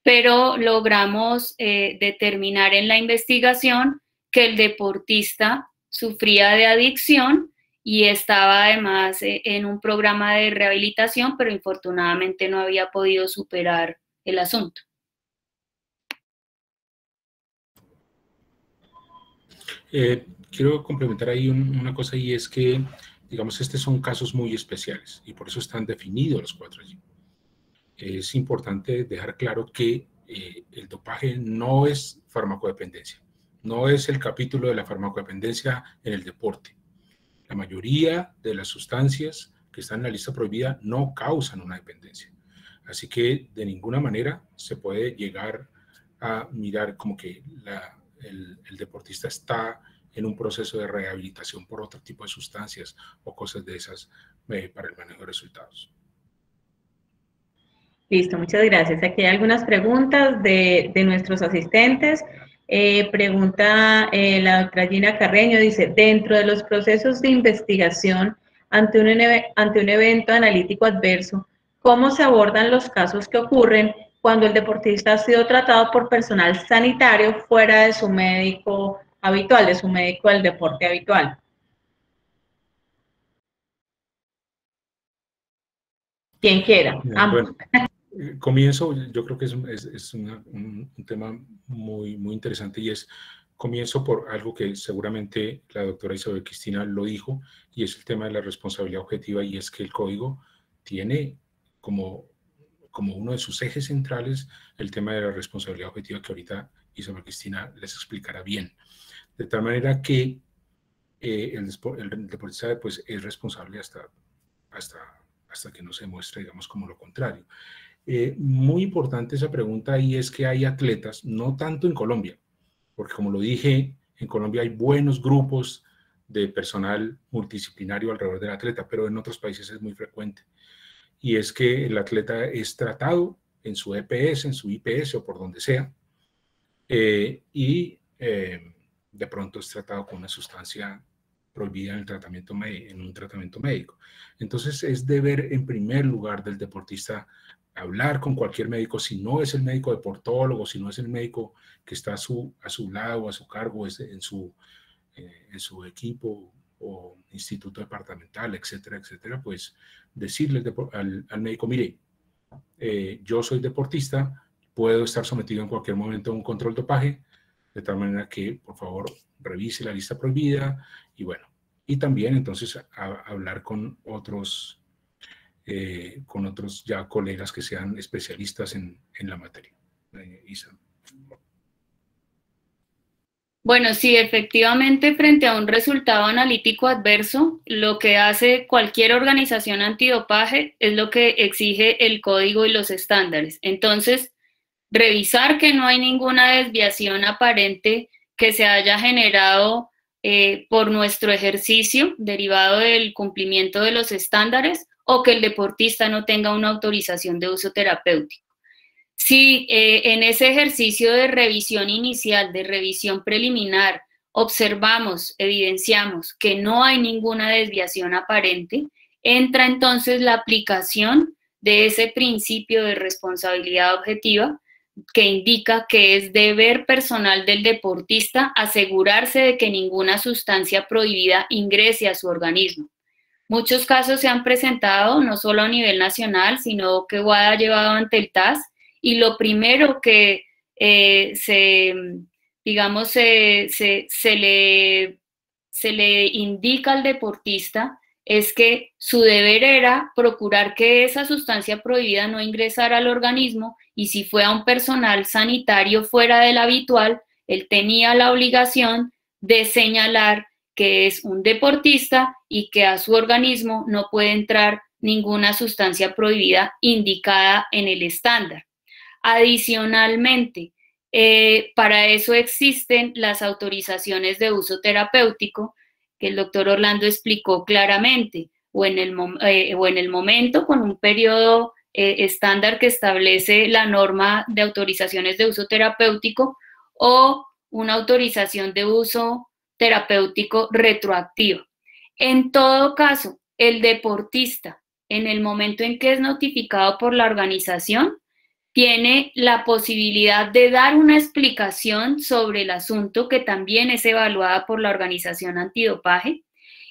pero logramos determinar en la investigación que el deportista sufría de adicción y estaba además en un programa de rehabilitación, pero infortunadamente no había podido superar el asunto. Quiero complementar ahí una cosa y es que, digamos, estos son casos muy especiales y por eso están definidos los 4 allí. Es importante dejar claro que el dopaje no es farmacodependencia, no es el capítulo de la farmacodependencia en el deporte. La mayoría de las sustancias que están en la lista prohibida no causan una dependencia. Así que de ninguna manera se puede llegar a mirar como que el deportista está en un proceso de rehabilitación por otro tipo de sustancias o cosas de esas para el manejo de resultados. Listo, muchas gracias. Aquí hay algunas preguntas de nuestros asistentes. Pregunta la doctora Gina Carreño, dice, dentro de los procesos de investigación ante un evento analítico adverso, ¿cómo se abordan los casos que ocurren cuando el deportista ha sido tratado por personal sanitario fuera de su médico habitual, de su médico del deporte habitual? Quien quiera. Bueno, comienzo, yo creo que es un tema muy, muy interesante y comienzo por algo que seguramente la doctora Isabel Cristina lo dijo y es el tema de la responsabilidad objetiva y es que el código tiene como uno de sus ejes centrales el tema de la responsabilidad objetiva que ahorita Isabel Cristina les explicará bien. De tal manera que el deportista pues, es responsable hasta que no se muestre, digamos, como lo contrario. Muy importante esa pregunta y es que hay atletas, no tanto en Colombia, porque como lo dije, en Colombia hay buenos grupos de personal multidisciplinario alrededor del atleta, pero en otros países es muy frecuente. Y es que el atleta es tratado en su EPS, en su IPS o por donde sea, y de pronto es tratado con una sustancia prohibida en un tratamiento médico. Entonces es deber en primer lugar del deportista hablar con cualquier médico, si no es el médico deportólogo, si no es el médico que está a su lado, a su cargo, en su equipo o instituto departamental, etcétera, etcétera, pues decirle al médico, mire, yo soy deportista, puedo estar sometido en cualquier momento a un control dopaje, de tal manera que, por favor, revise la lista prohibida, y bueno, y también entonces hablar con otros ya colegas que sean especialistas en la materia. Isa. Bueno, sí, efectivamente, frente a un resultado analítico adverso, lo que hace cualquier organización antidopaje es lo que exige el código y los estándares. Entonces, revisar que no hay ninguna desviación aparente que se haya generado por nuestro ejercicio derivado del cumplimiento de los estándares o que el deportista no tenga una autorización de uso terapéutico. Si en ese ejercicio de revisión inicial, de revisión preliminar, observamos, evidenciamos que no hay ninguna desviación aparente, entra entonces la aplicación de ese principio de responsabilidad objetiva que indica que es deber personal del deportista asegurarse de que ninguna sustancia prohibida ingrese a su organismo. Muchos casos se han presentado, no solo a nivel nacional, sino que WADA ha llevado ante el TAS, y lo primero que se le indica al deportista es que su deber era procurar que esa sustancia prohibida no ingresara al organismo, y si fue a un personal sanitario fuera del habitual, él tenía la obligación de señalar que es un deportista y que a su organismo no puede entrar ninguna sustancia prohibida indicada en el estándar. Adicionalmente, para eso existen las autorizaciones de uso terapéutico, que el doctor Orlando explicó claramente, o en el momento con un periodo estándar que establece la norma de autorizaciones de uso terapéutico, o una autorización de uso terapéutico retroactiva. En todo caso, el deportista, en el momento en que es notificado por la organización, tiene la posibilidad de dar una explicación sobre el asunto, que también es evaluada por la organización antidopaje,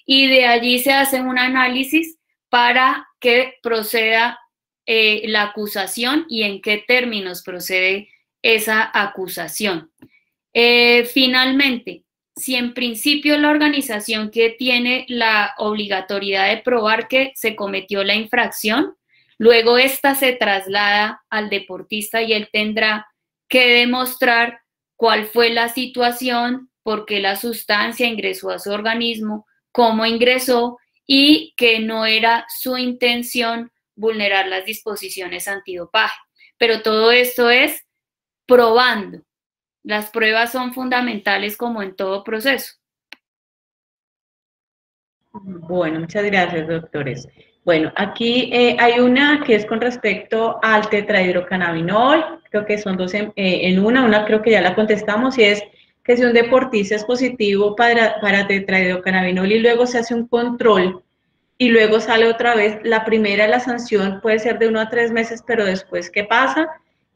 y de allí se hace un análisis para que proceda la acusación y en qué términos procede esa acusación. Finalmente, si en principio la organización que tiene la obligatoriedad de probar que se cometió la infracción, luego esta se traslada al deportista y él tendrá que demostrar cuál fue la situación, por qué la sustancia ingresó a su organismo, cómo ingresó y que no era su intención vulnerar las disposiciones antidopaje. Pero todo esto es probando. Las pruebas son fundamentales como en todo proceso. Bueno, muchas gracias, doctores. Bueno, aquí hay una que es con respecto al tetrahidrocannabinol, creo que son dos en una creo que ya la contestamos, y es que si un deportista es positivo para tetrahidrocannabinol y luego se hace un control y luego sale otra vez, la primera, la sanción puede ser de 1 a 3 meses, pero después, ¿qué pasa?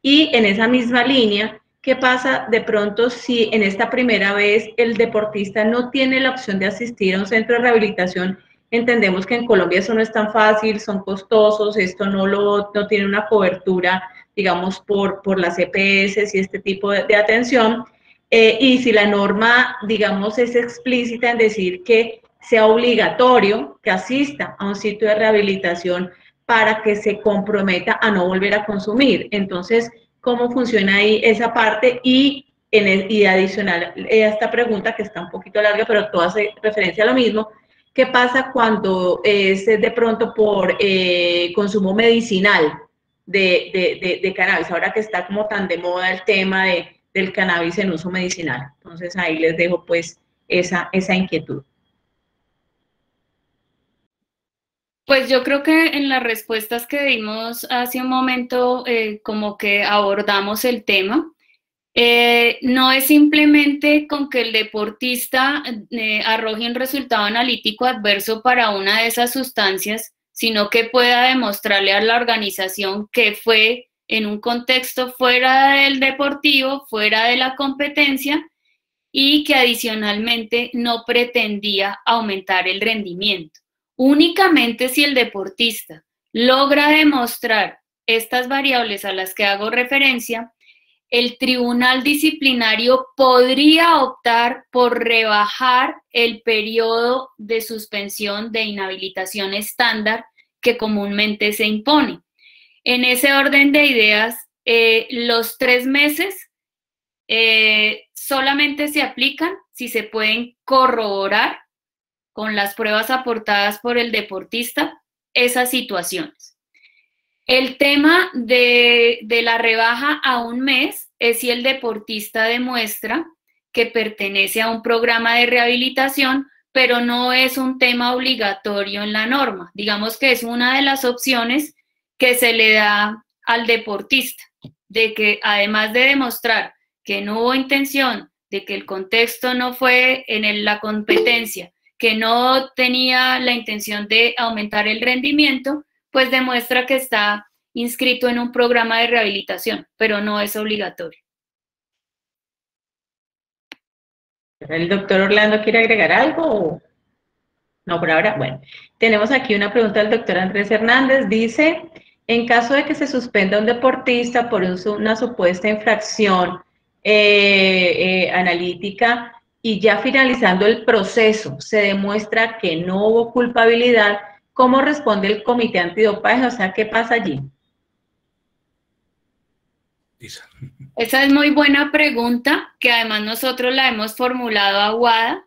Y en esa misma línea, ¿qué pasa de pronto si en esta primera vez el deportista no tiene la opción de asistir a un centro de rehabilitación? Entendemos que en Colombia eso no es tan fácil, son costosos, esto no tiene una cobertura, digamos, por las EPS y este tipo de atención. Y si la norma, digamos, es explícita en decir que sea obligatorio que asista a un sitio de rehabilitación para que se comprometa a no volver a consumir. Entonces, ¿cómo funciona ahí esa parte? Y adicional a esta pregunta, que está un poquito larga, pero todo hace referencia a lo mismo, ¿qué pasa cuando es de pronto por consumo medicinal de cannabis? Ahora que está como tan de moda el tema del cannabis en uso medicinal. Entonces, ahí les dejo pues esa inquietud. Pues yo creo que en las respuestas que dimos hace un momento, como que abordamos el tema. No es simplemente con que el deportista arroje un resultado analítico adverso para una de esas sustancias, sino que pueda demostrarle a la organización que fue en un contexto fuera del deportivo, fuera de la competencia, y que adicionalmente no pretendía aumentar el rendimiento. Únicamente si el deportista logra demostrar estas variables a las que hago referencia, el tribunal disciplinario podría optar por rebajar el periodo de suspensión de inhabilitación estándar que comúnmente se impone. En ese orden de ideas, los 3 meses solamente se aplican si se pueden corroborar con las pruebas aportadas por el deportista esas situaciones. El tema de la rebaja a 1 mes es si el deportista demuestra que pertenece a un programa de rehabilitación, pero no es un tema obligatorio en la norma. Digamos que es una de las opciones que se le da al deportista, de que además de demostrar que no hubo intención, de que el contexto no fue en la competencia, que no tenía la intención de aumentar el rendimiento, pues demuestra que está inscrito en un programa de rehabilitación, pero no es obligatorio. ¿El doctor Orlando quiere agregar algo? No, por ahora. Bueno, tenemos aquí una pregunta del doctor Andrés Hernández. Dice, en caso de que se suspenda un deportista por una supuesta infracción analítica y ya finalizando el proceso se demuestra que no hubo culpabilidad, ¿cómo responde el comité antidopaje? O sea, ¿qué pasa allí? Esa es muy buena pregunta, que además nosotros la hemos formulado a WADA,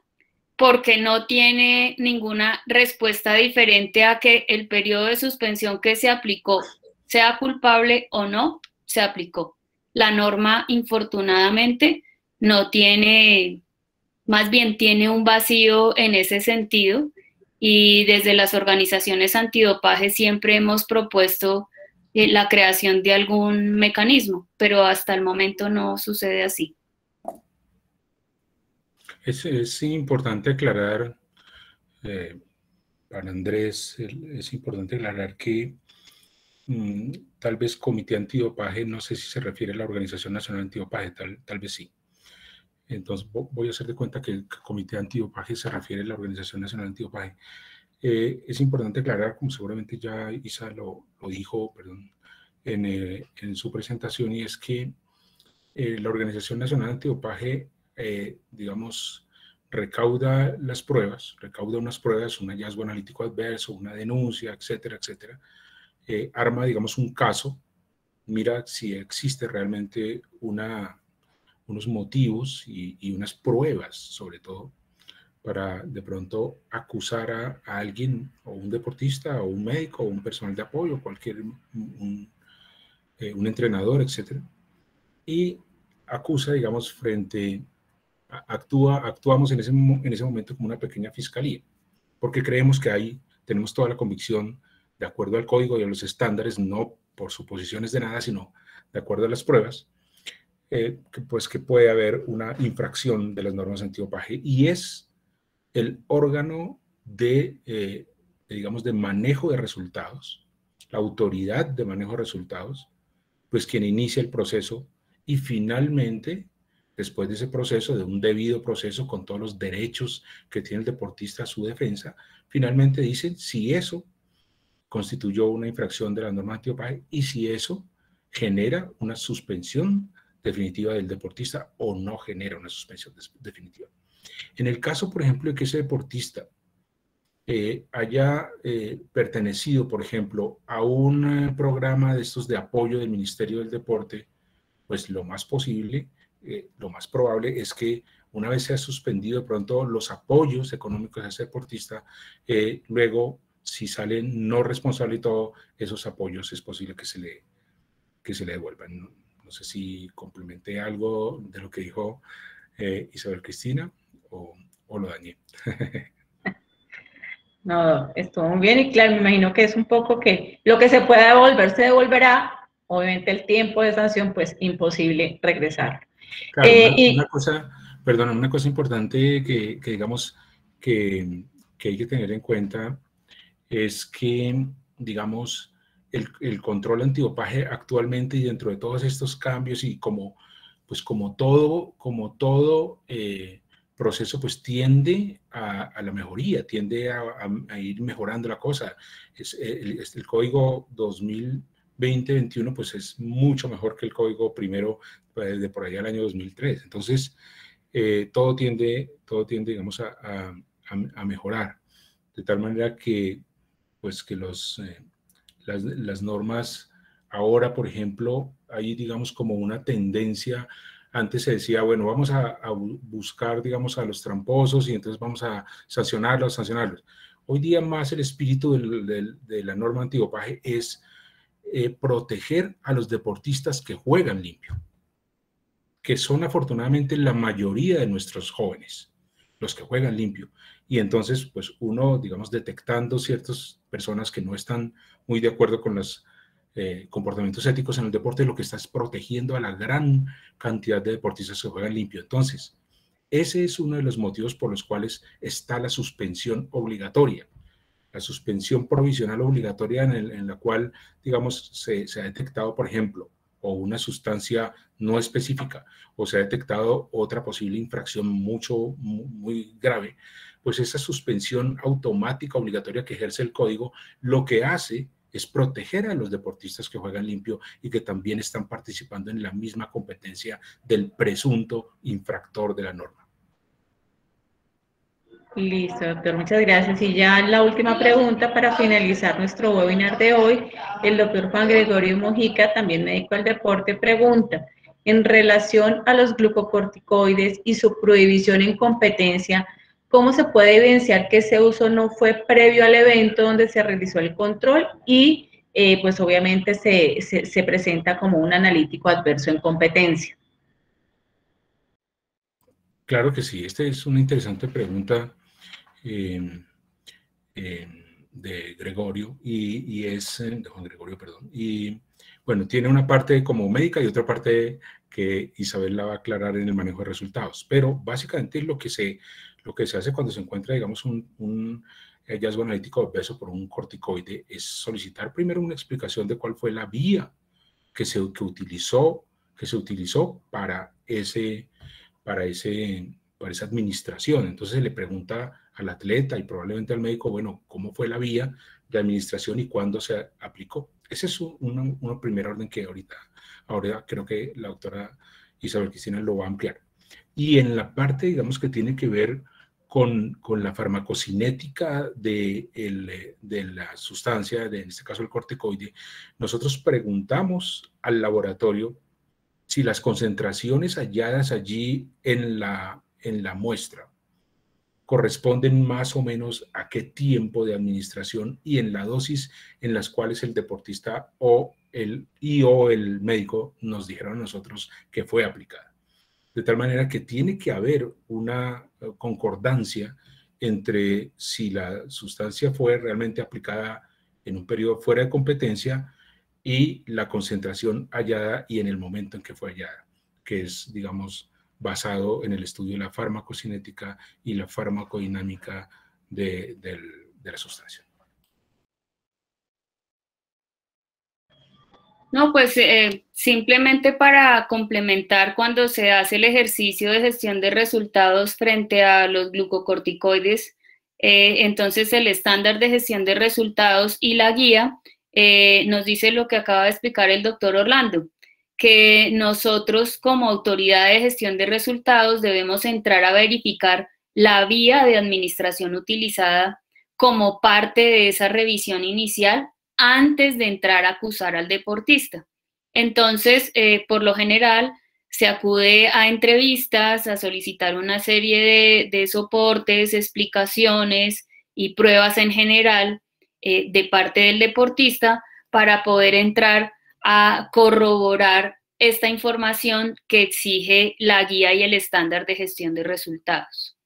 porque no tiene ninguna respuesta diferente a que el periodo de suspensión que se aplicó, sea culpable o no, se aplicó. La norma, infortunadamente, no tiene, más bien tiene un vacío en ese sentido, y desde las organizaciones antidopaje siempre hemos propuesto la creación de algún mecanismo, pero hasta el momento no sucede así. Es importante aclarar, para Andrés, es importante aclarar que tal vez Comité Antidopaje, no sé si se refiere a la Organización Nacional Antidopaje, tal vez sí. Entonces voy a hacer de cuenta que el Comité Antidopaje se refiere a la Organización Nacional Antidopaje. Es importante aclarar, como seguramente ya Isa lo dijo, perdón, en su presentación, y es que la Organización Nacional Antidopaje, digamos, recauda unas pruebas, un hallazgo analítico adverso, una denuncia, etcétera, etcétera, arma, digamos, un caso, mira si existe realmente unos motivos y unas pruebas, sobre todo, para de pronto acusar a alguien, o un deportista, o un médico, o un personal de apoyo, un entrenador, etcétera, y acusa, digamos, actuamos en ese momento como una pequeña fiscalía, porque creemos que ahí tenemos toda la convicción, de acuerdo al código y a los estándares, no por suposiciones de nada, sino de acuerdo a las pruebas, que puede haber una infracción de las normas antidopaje, y es el órgano digamos, de manejo de resultados, la autoridad de manejo de resultados, pues quien inicia el proceso, y finalmente, después de ese proceso, de un debido proceso con todos los derechos que tiene el deportista a su defensa, finalmente dicen si eso constituyó una infracción de la norma antidopaje y si eso genera una suspensión definitiva del deportista o no genera una suspensión definitiva. En el caso, por ejemplo, de que ese deportista haya pertenecido, por ejemplo, a un programa de estos de apoyo del Ministerio del Deporte, pues lo más posible, lo más probable es que una vez se ha suspendido de pronto los apoyos económicos a ese deportista, luego, si salen no responsable y todo, esos apoyos es posible que se le devuelvan. No sé si complementé algo de lo que dijo Isabel Cristina o lo dañé. No, estuvo muy bien, y claro, me imagino que es un poco que lo que se pueda devolver se devolverá. Obviamente el tiempo de sanción, pues imposible regresar. Claro, una cosa importante que digamos que hay que tener en cuenta es que, digamos, el control antidopaje actualmente, y dentro de todos estos cambios, y como pues como todo proceso, pues tiende a la mejoría, tiende a ir mejorando la cosa. El código 2020-21 pues es mucho mejor que el código primero de por allá del año 2003. Entonces, todo tiende, digamos, a mejorar. De tal manera que, pues, que las normas ahora, por ejemplo, hay, digamos, como una tendencia. Antes se decía, bueno, vamos a buscar, digamos, a los tramposos y entonces vamos a sancionarlos. Hoy día más el espíritu de la norma antidopaje es proteger a los deportistas que juegan limpio, que son afortunadamente la mayoría de nuestros jóvenes, los que juegan limpio. Y entonces, pues uno, digamos, detectando ciertas personas que no están muy de acuerdo con los comportamientos éticos en el deporte, lo que está es protegiendo a la gran cantidad de deportistas que juegan limpio. Entonces, ese es uno de los motivos por los cuales está la suspensión obligatoria, la suspensión provisional obligatoria en la cual, digamos, se ha detectado, por ejemplo, o una sustancia no específica, o se ha detectado otra posible infracción muy grave, pues esa suspensión automática obligatoria que ejerce el código, lo que hace es proteger a los deportistas que juegan limpio y que también están participando en la misma competencia del presunto infractor de la norma. Listo, doctor, muchas gracias. Y ya la última pregunta para finalizar nuestro webinar de hoy, el doctor Juan Gregorio Mojica, también médico del deporte, pregunta, en relación a los glucocorticoides y su prohibición en competencia, ¿cómo se puede evidenciar que ese uso no fue previo al evento donde se realizó el control y pues obviamente se presenta como un analítico adverso en competencia? Claro que sí, esta es una interesante pregunta de Gregorio, de Juan Gregorio, perdón, y bueno, tiene una parte como médica y otra parte que Isabel la va a aclarar en el manejo de resultados, pero básicamente lo que se hace cuando se encuentra, digamos, un hallazgo analítico adverso por un corticoide es solicitar primero una explicación de cuál fue la vía que se utilizó para esa administración. Entonces se le pregunta al atleta y probablemente al médico, bueno, ¿cómo fue la vía de administración y cuándo se aplicó? Ese es una primera orden que ahora creo que la doctora Isabel Cristina lo va a ampliar. Y en la parte, digamos, que tiene que ver con la farmacocinética de la sustancia, en este caso el corticoide, nosotros preguntamos al laboratorio si las concentraciones halladas allí en la muestra corresponden más o menos a qué tiempo de administración y en la dosis en las cuales el deportista o el médico nos dijeron a nosotros que fue aplicada. De tal manera que tiene que haber una concordancia entre si la sustancia fue realmente aplicada en un periodo fuera de competencia y la concentración hallada y en el momento en que fue hallada, que es, digamos, basado en el estudio de la farmacocinética y la farmacodinámica de la sustancia. No, pues simplemente para complementar, cuando se hace el ejercicio de gestión de resultados frente a los glucocorticoides, entonces el estándar de gestión de resultados y la guía nos dice lo que acaba de explicar el doctor Orlando, que nosotros como autoridad de gestión de resultados debemos entrar a verificar la vía de administración utilizada como parte de esa revisión inicial antes de entrar a acusar al deportista. Entonces, por lo general, se acude a entrevistas, a solicitar una serie de soportes, explicaciones y pruebas en general de parte del deportista para poder entrar a corroborar esta información que exige la guía y el estándar de gestión de resultados.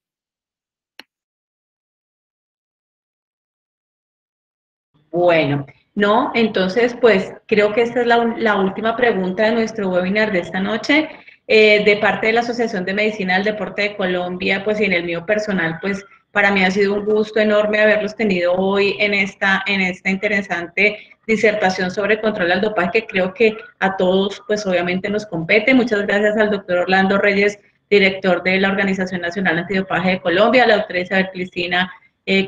Bueno, no, entonces pues creo que esta es la última pregunta de nuestro webinar de esta noche. De parte de la Asociación de Medicina del Deporte de Colombia, pues y en el mío personal, pues Para mí ha sido un gusto enorme haberlos tenido hoy en esta interesante disertación sobre control al dopaje, que creo que a todos, pues obviamente nos compete. Muchas gracias al doctor Orlando Reyes, director de la Organización Nacional Antidopaje de Colombia, a la doctora Isabel Cristina,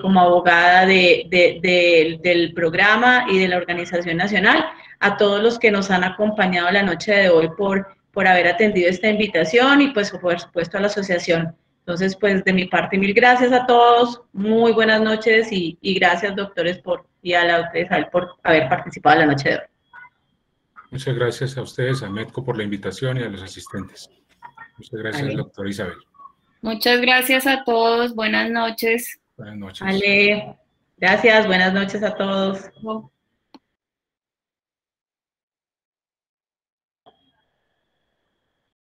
como abogada del programa y de la Organización Nacional, a todos los que nos han acompañado la noche de hoy por haber atendido esta invitación y pues por supuesto a la asociación. Entonces, pues de mi parte, mil gracias a todos, muy buenas noches y gracias, doctores, y a la doctora Isabel por haber participado la noche de hoy. Muchas gracias a ustedes, a MEDCO, por la invitación y a los asistentes. Muchas gracias, vale, doctora Isabel. Muchas gracias a todos, buenas noches. Buenas noches. Vale, gracias, buenas noches a todos.